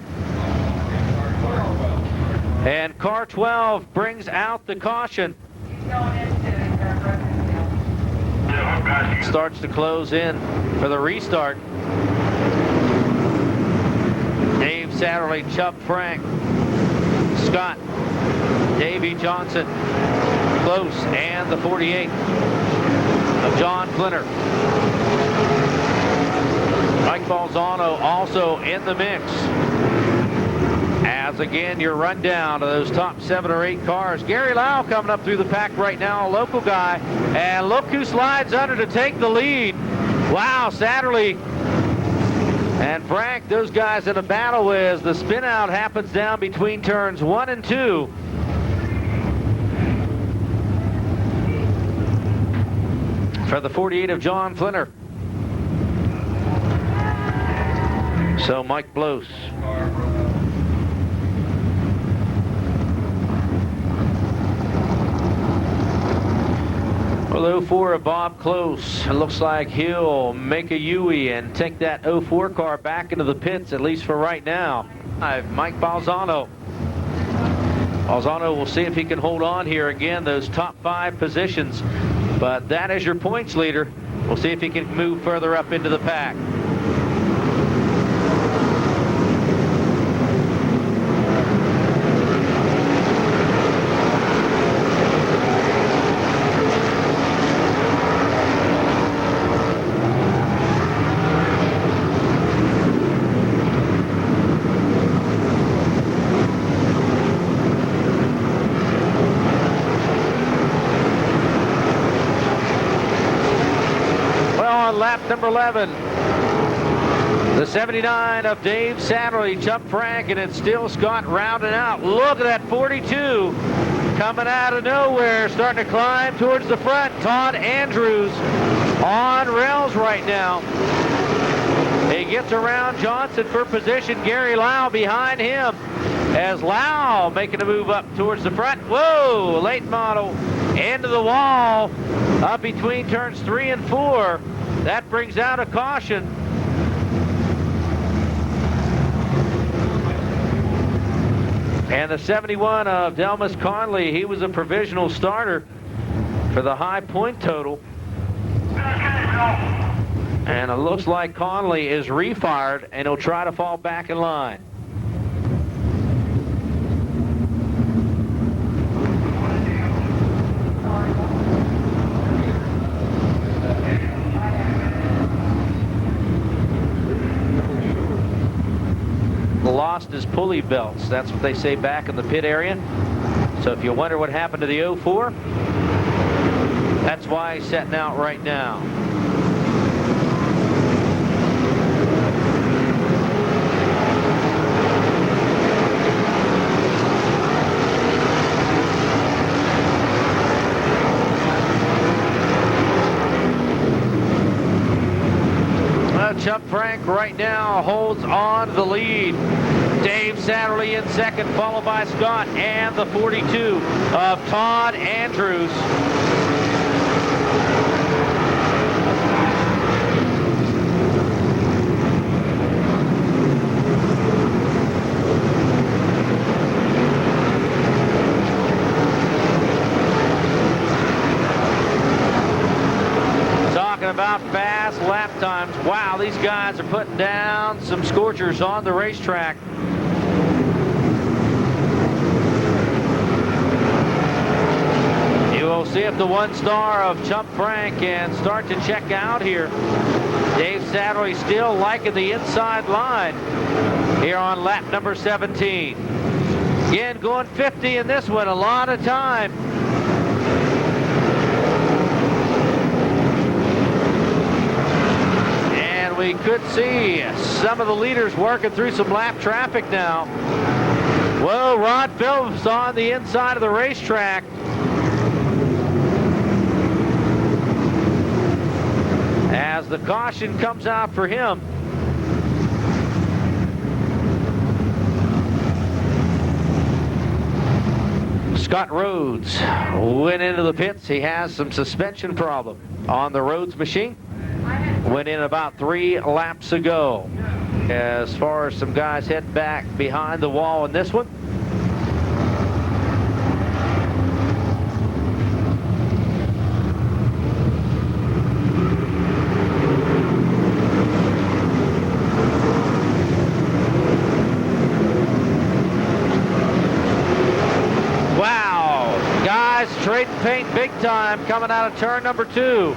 And car 12 brings out the caution. Starts to close in for the restart. Dave Satterley, Chubb Frank, Scott, Davey Johnson, close, and the 48 of John Flinner. Mike Balzano also in the mix. As again, your rundown of those top 7 or 8 cars. Gary Lau coming up through the pack right now, a local guy. And look who slides under to take the lead. Wow, Satterley and Frank, those guys in a battle as the spin out happens down between turns 1 and 2. For the 48 of John Flinner. So Mike Blows. Well, 04 of Bob Close. It looks like he'll make a Yui and take that 04 car back into the pits, at least for right now. Mike Balzano. Balzano will see if he can hold on here again, those top 5 positions. But that is your points leader. We'll see if he can move further up into the pack. Lap number 11. The 79 of Dave Satterley, Chubb Frank, and it's still Scott rounding out. Look at that 42 coming out of nowhere, starting to climb towards the front. Todd Andrews on rails right now. He gets around Johnson for position. Gary Lau behind him as Lau making a move up towards the front. Whoa, late model into the wall up between turns 3 and 4. That brings out a caution. And the 71 of Delmas Conley, he was a provisional starter for the high point total. And it looks like Conley is refired, and he'll try to fall back in line. Lost his pulley belts. That's what they say back in the pit area. So if you wonder what happened to the 04, that's why he's setting out right now. Chubb Frank right now holds on to the lead. Dave Satterley in second, followed by Scott and the 42 of Todd Andrews. About fast lap times. Wow, these guys are putting down some scorchers on the racetrack. You will see if the one star of Chubb Frank can start to check out here. Dave Satterley still liking the inside line here on lap number 17. Again, going 50 in this one, a lot of time. We could see some of the leaders working through some lap traffic now. Well, Rod Phillips on the inside of the racetrack. As the caution comes out for him. Scott Rhodes went into the pits. He has some suspension problem on the Rhodes machine. Went in about 3 laps ago. As far as some guys head back behind the wall in this one. Wow, guys trading paint big time coming out of turn number 2.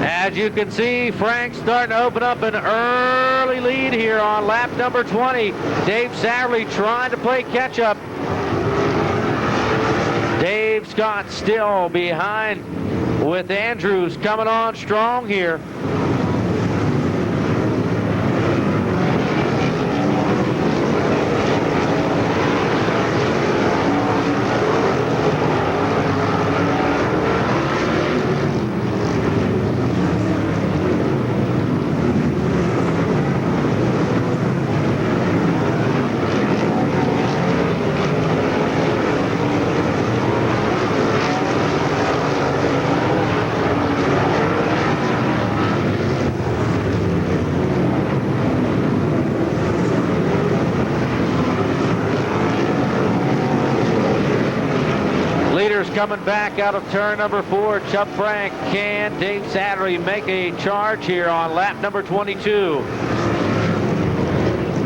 As you can see, Frank's starting to open up an early lead here on lap number 20. Dave Satterley trying to play catch up. Dave Scott still behind with Andrews coming on strong here. Coming back out of turn number 4, Chubb Frank. Can Dave Satterley make a charge here on lap number 22?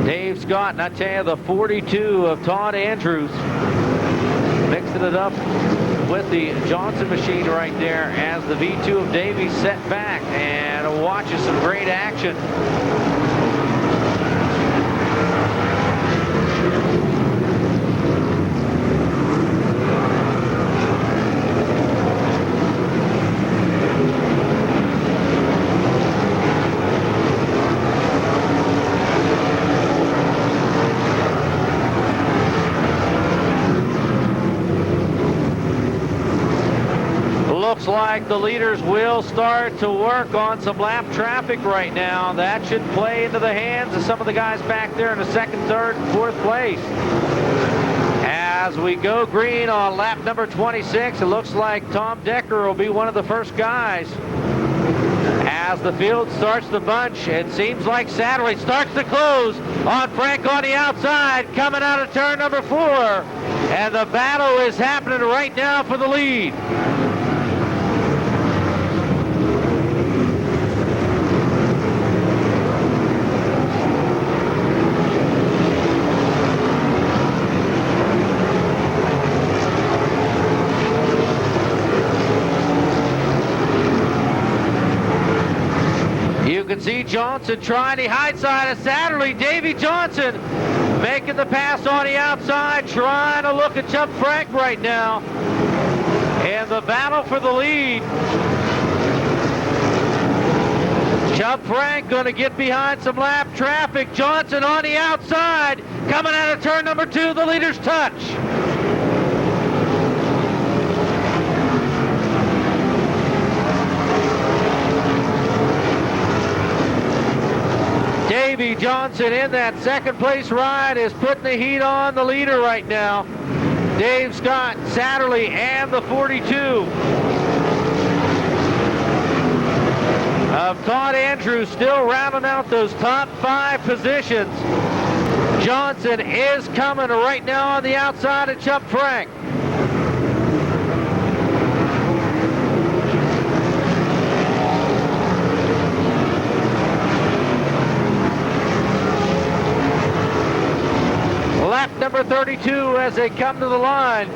Dave Scott, and I tell you, the 42 of Todd Andrews, mixing it up with the Johnson machine right there as the V2 of Davey set back and watches some great action. Looks like the leaders will start to work on some lap traffic right now. That should play into the hands of some of the guys back there in the second, third, and fourth place. As we go green on lap number 26, it looks like Tom Decker will be one of the first guys. As the field starts to bunch, it seems like Satterley starts to close on Frank on the outside, coming out of turn number 4. And the battle is happening right now for the lead. You can see Johnson trying the high side of Satterley. Davey Johnson making the pass on the outside, trying to look at Chubb Frank right now. And the battle for the lead. Chubb Frank going to get behind some lap traffic. Johnson on the outside, coming out of turn number 2, the leader's touch. Davey Johnson in that second place ride is putting the heat on the leader right now. Dave Scott, Satterley, and the 42 of Todd Andrews still rounding out those top 5 positions. Johnson is coming right now on the outside of Chuck Frank. Lap number 32 as they come to the line.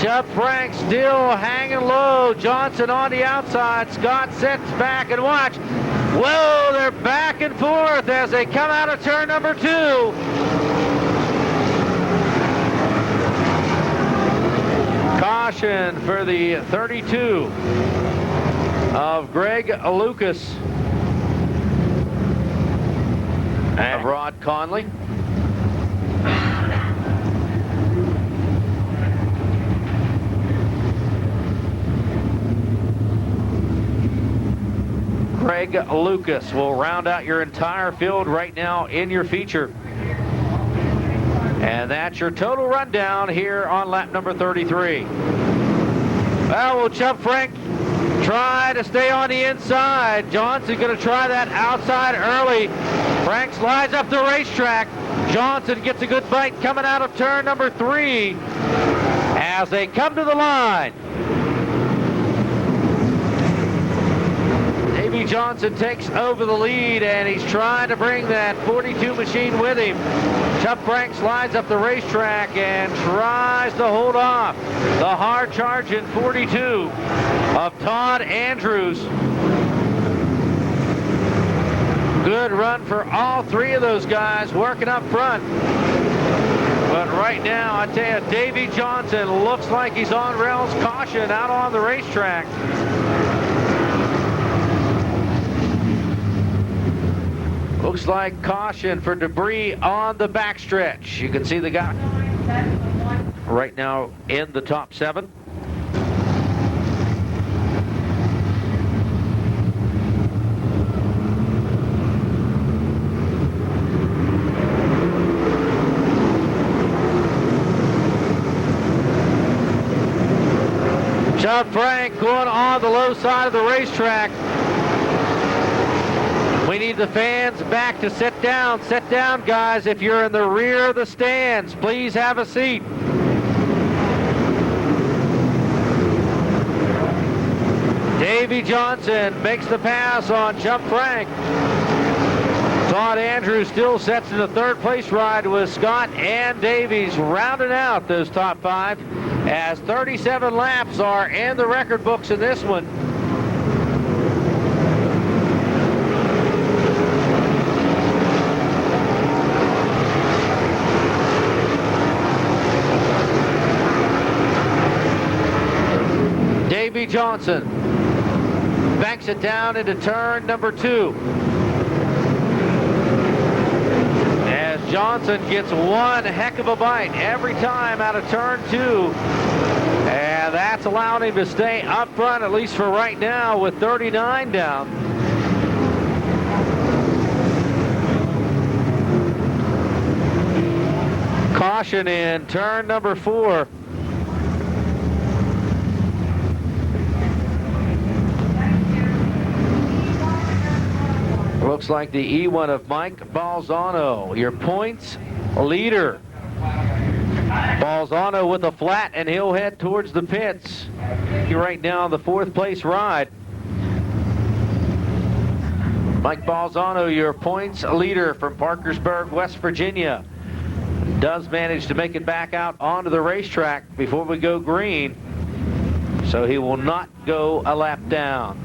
Chuck Frank still hanging low. Johnson on the outside. Scott sits back and watch. Whoa, they're back and forth as they come out of turn number 2. Caution for the 32 of Greg Lucas and Rod Conley. Greg Lucas will round out your entire field right now in your feature. And that's your total rundown here on lap number 33. Well, will Chuck Frank try to stay on the inside? Johnson's going to try that outside early. Frank slides up the racetrack. Johnson gets a good bite coming out of turn number 3 as they come to the line. Davey Johnson takes over the lead, and he's trying to bring that 42 machine with him. Chuck Frank slides up the racetrack and tries to hold off the hard-charging 42 of Todd Andrews. Good run for all 3 of those guys working up front. But right now, I tell you, Davey Johnson looks like he's on rails. Caution out on the racetrack. Looks like caution for debris on the backstretch. You can see the guy right now in the top 7. Chuck Frank going on the low side of the racetrack. We need the fans back to sit down. Sit down, guys. If you're in the rear of the stands, please have a seat. Davey Johnson makes the pass on Chuck Frank. Todd Andrews still sets in the 3rd place ride with Scott and Davies rounding out those top 5 as 37 laps are in the record books in this one. Davey Johnson banks it down into turn number 2. As Johnson gets one heck of a bite every time out of turn 2. And that's allowing him to stay up front, at least for right now, with 39 down. Caution in turn number 4. Looks like the E1 of Mike Balzano, your points leader. Balzano with a flat, and he'll head towards the pits. You're right now on the 4th place ride. Mike Balzano, your points leader from Parkersburg, West Virginia, does manage to make it back out onto the racetrack before we go green, so he will not go a lap down.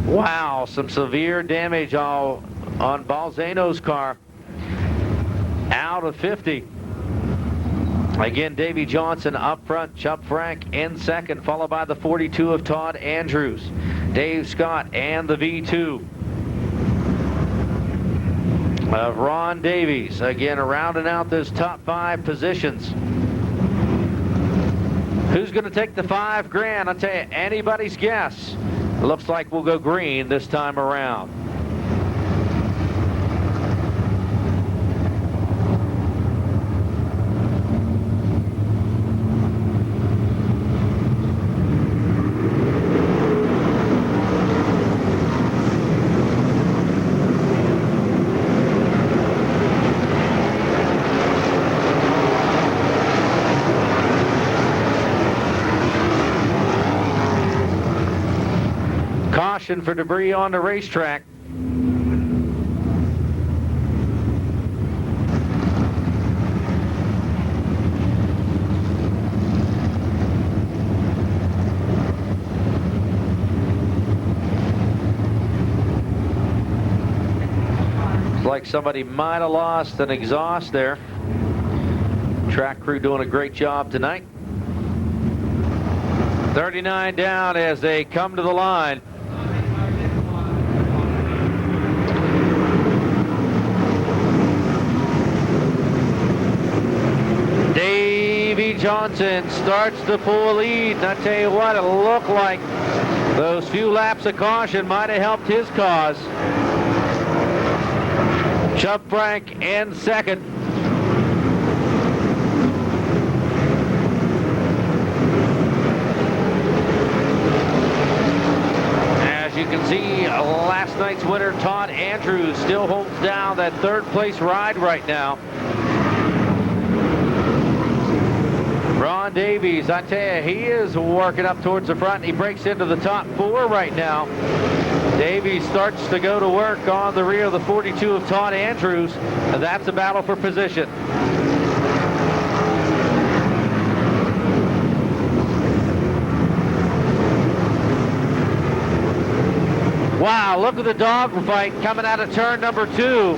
Wow, some severe damage on Balzano's car. Out of 50. Again, Davey Johnson up front, Chubb Frank in second, followed by the 42 of Todd Andrews, Dave Scott, and the V2 of Ron Davies. Again, rounding out those top 5 positions. Who's going to take the $5 grand? I'll tell you, anybody's guess. Looks like we'll go green this time around. Caution for debris on the racetrack. Looks like somebody might have lost an exhaust there. Track crew doing a great job tonight. 39 down as they come to the line. Davey Johnson starts to pull a lead, and I tell you what, it looked like those few laps of caution might have helped his cause. Chubb Frank in second. As you can see, last night's winner, Todd Andrews, still holds down that third place ride right now. Ron Davies, I tell you, he is working up towards the front. He breaks into the top 4 right now. Davies starts to go to work on the rear of the 42 of Todd Andrews, and that's a battle for position. Wow, look at the dogfight coming out of turn number 2.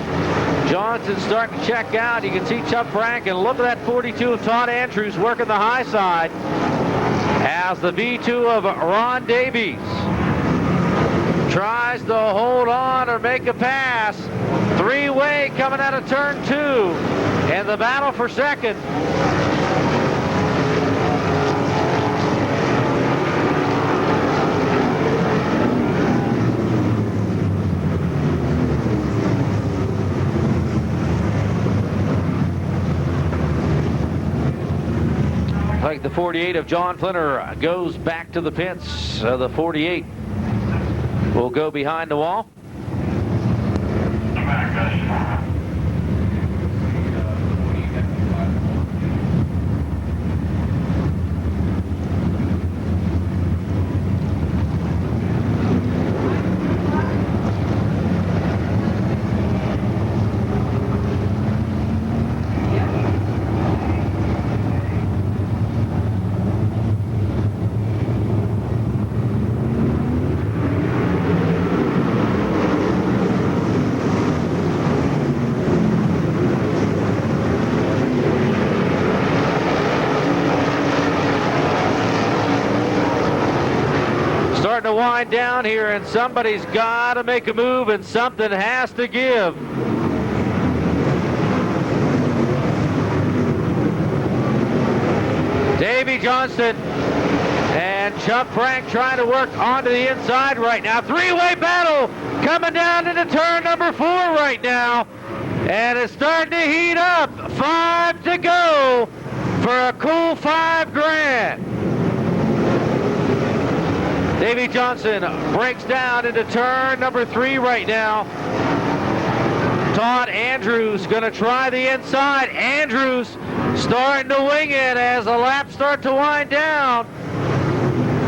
Johnson's starting to check out. You can see Chubb Frank, and look at that 42 of Todd Andrews working the high side as the V2 of Ron Davies tries to hold on or make a pass. 3-way coming out of turn 2, and the battle for second. Like the 48 of John Flinner goes back to the pits. The 48 will go behind the wall. To wind down here, and somebody's got to make a move, and something has to give. Davey Johnson and Chubb Frank trying to work onto the inside right now. 3-way battle coming down into turn number 4 right now, and it's starting to heat up. 5 to go for a cool $5 grand. Davey Johnson breaks down into turn number 3 right now. Todd Andrews going to try the inside. Andrews starting to wing it as the laps start to wind down.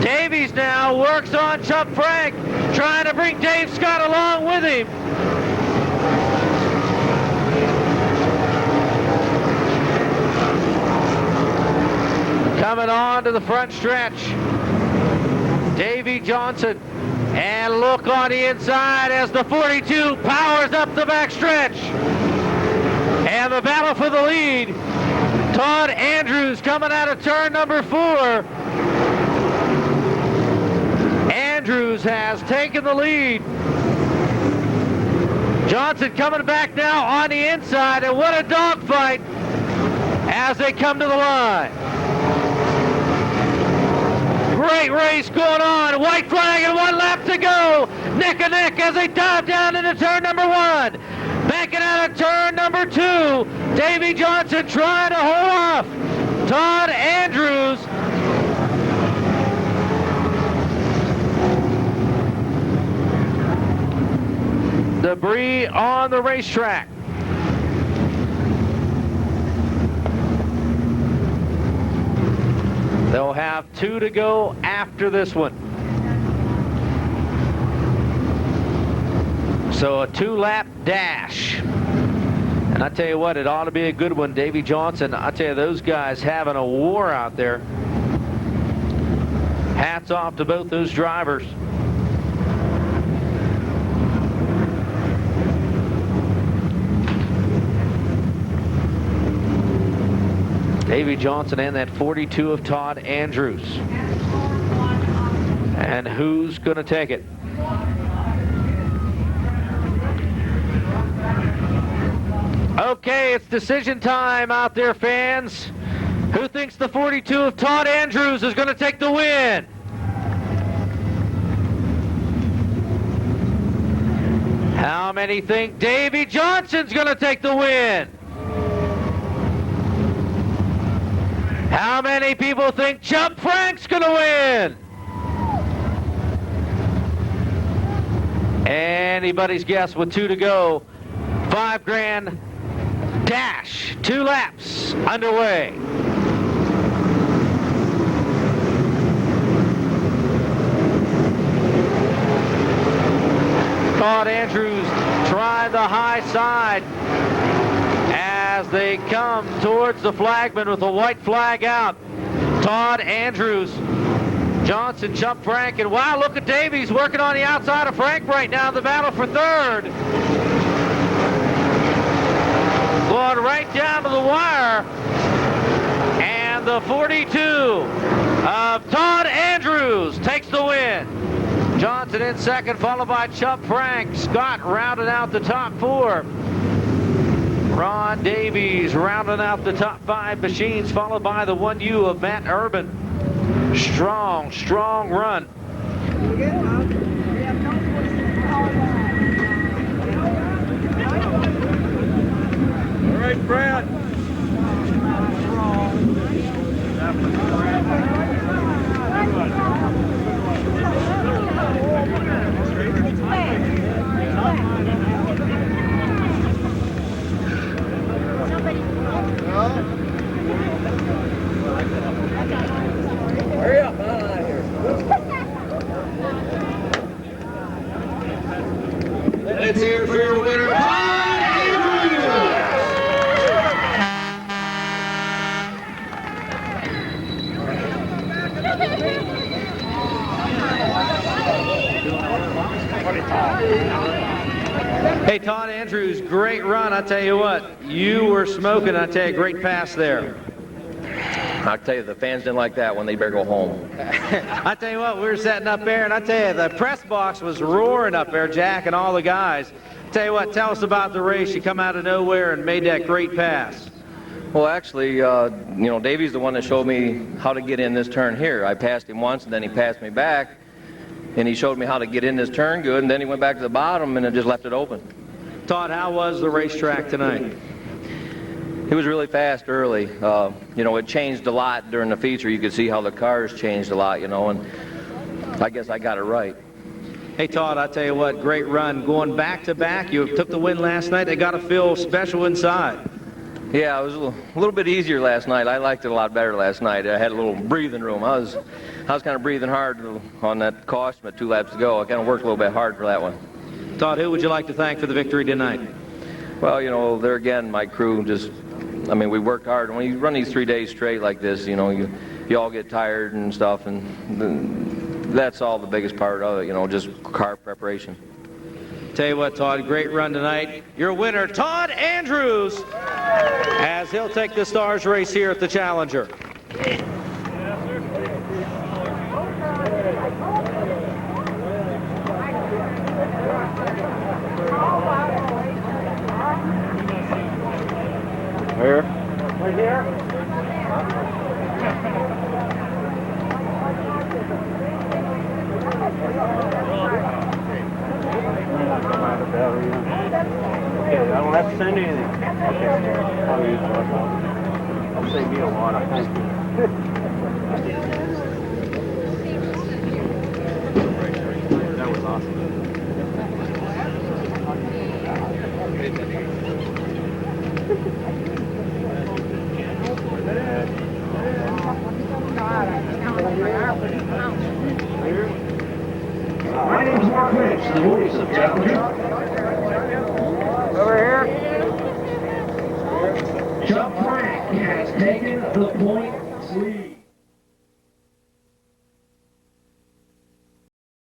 Davies now works on Chubb Frank, trying to bring Dave Scott along with him. Coming on to the front stretch, Davey Johnson, and look on the inside as the 42 powers up the back stretch, and the battle for the lead Todd Andrews coming out of turn number 4. Andrews has taken the lead. Johnson coming back now on the inside, and what a dogfight as they come to the line. Great race going on. White flag and 1 lap to go. Neck and neck as they dive down into turn number 1. Backing out of turn number 2. Davey Johnson trying to hold off Todd Andrews. Debris on the racetrack. They'll have 2 to go after this one. So a 2-lap dash. And I tell you what, it ought to be a good one. Davey Johnson, I tell you, those guys having a war out there. Hats off to both those drivers. Davey Johnson and that 42 of Todd Andrews. And who's going to take it? Okay, it's decision time out there, fans. Who thinks the 42 of Todd Andrews is going to take the win? How many think Davey Johnson's going to take the win? How many people think Chump Frank's going to win? Anybody's guess with 2 to go. $5,000 dash. 2 laps underway. Todd Andrews trying the high side as they come towards the flagman with a white flag out. Todd Andrews, Johnson, Chump Frank, and wow, look at Davies working on the outside of Frank right now in the battle for 3rd. Going right down to the wire. And the 42 of Todd Andrews takes the win. Johnson in 2nd, followed by Chump Frank. Scott rounding out the top 4. Ron Davies rounding out the top 5 machines, followed by the 1U of Matt Urban. Strong, strong run. All right, Brad. Hurry up, out of here. Let's hear it for your winner, Todd Andrews. Hey, Todd Andrews, great run. I tell you what, you were smoking. I tell you, great pass there. I'll tell you, the fans didn't like that one. They better go home. I tell you what, we were sitting up there, and I tell you, the press box was roaring up there, Jack, and all the guys. Tell you what, tell us about the race. You come out of nowhere and made that great pass. Well, actually, Davey's the one that showed me how to get in this turn here. I passed him once, and then he passed me back, and he showed me how to get in this turn good, and then he went back to the bottom, and it just left it open. Todd, how was the racetrack tonight? It was really fast early. It changed a lot during the feature. You could see how the cars changed a lot, and I guess I got it right. Hey, Todd, I tell you what, great run. Going back-to-back, you took the win last night. They got to feel special inside. Yeah, it was a little bit easier last night. I liked it a lot better last night. I had a little breathing room. I was kind of breathing hard on that caution at 2 laps to go. I kind of worked a little bit hard for that one. Todd, who would you like to thank for the victory tonight? Well, there again, my crew we worked hard. When you run these 3 days straight like this, you all get tired and stuff, and that's all the biggest part of it, just car preparation. Tell you what, Todd, great run tonight. Your winner, Todd Andrews. as he'll take the Stars race here at the Challenger. Where? Right here. Okay, I don't have to send anything. Okay. I'll save me a lot, I think. That was awesome. My name's Mark Lynch, the voice of Challenger. Over here. Chuck Frank has taken the point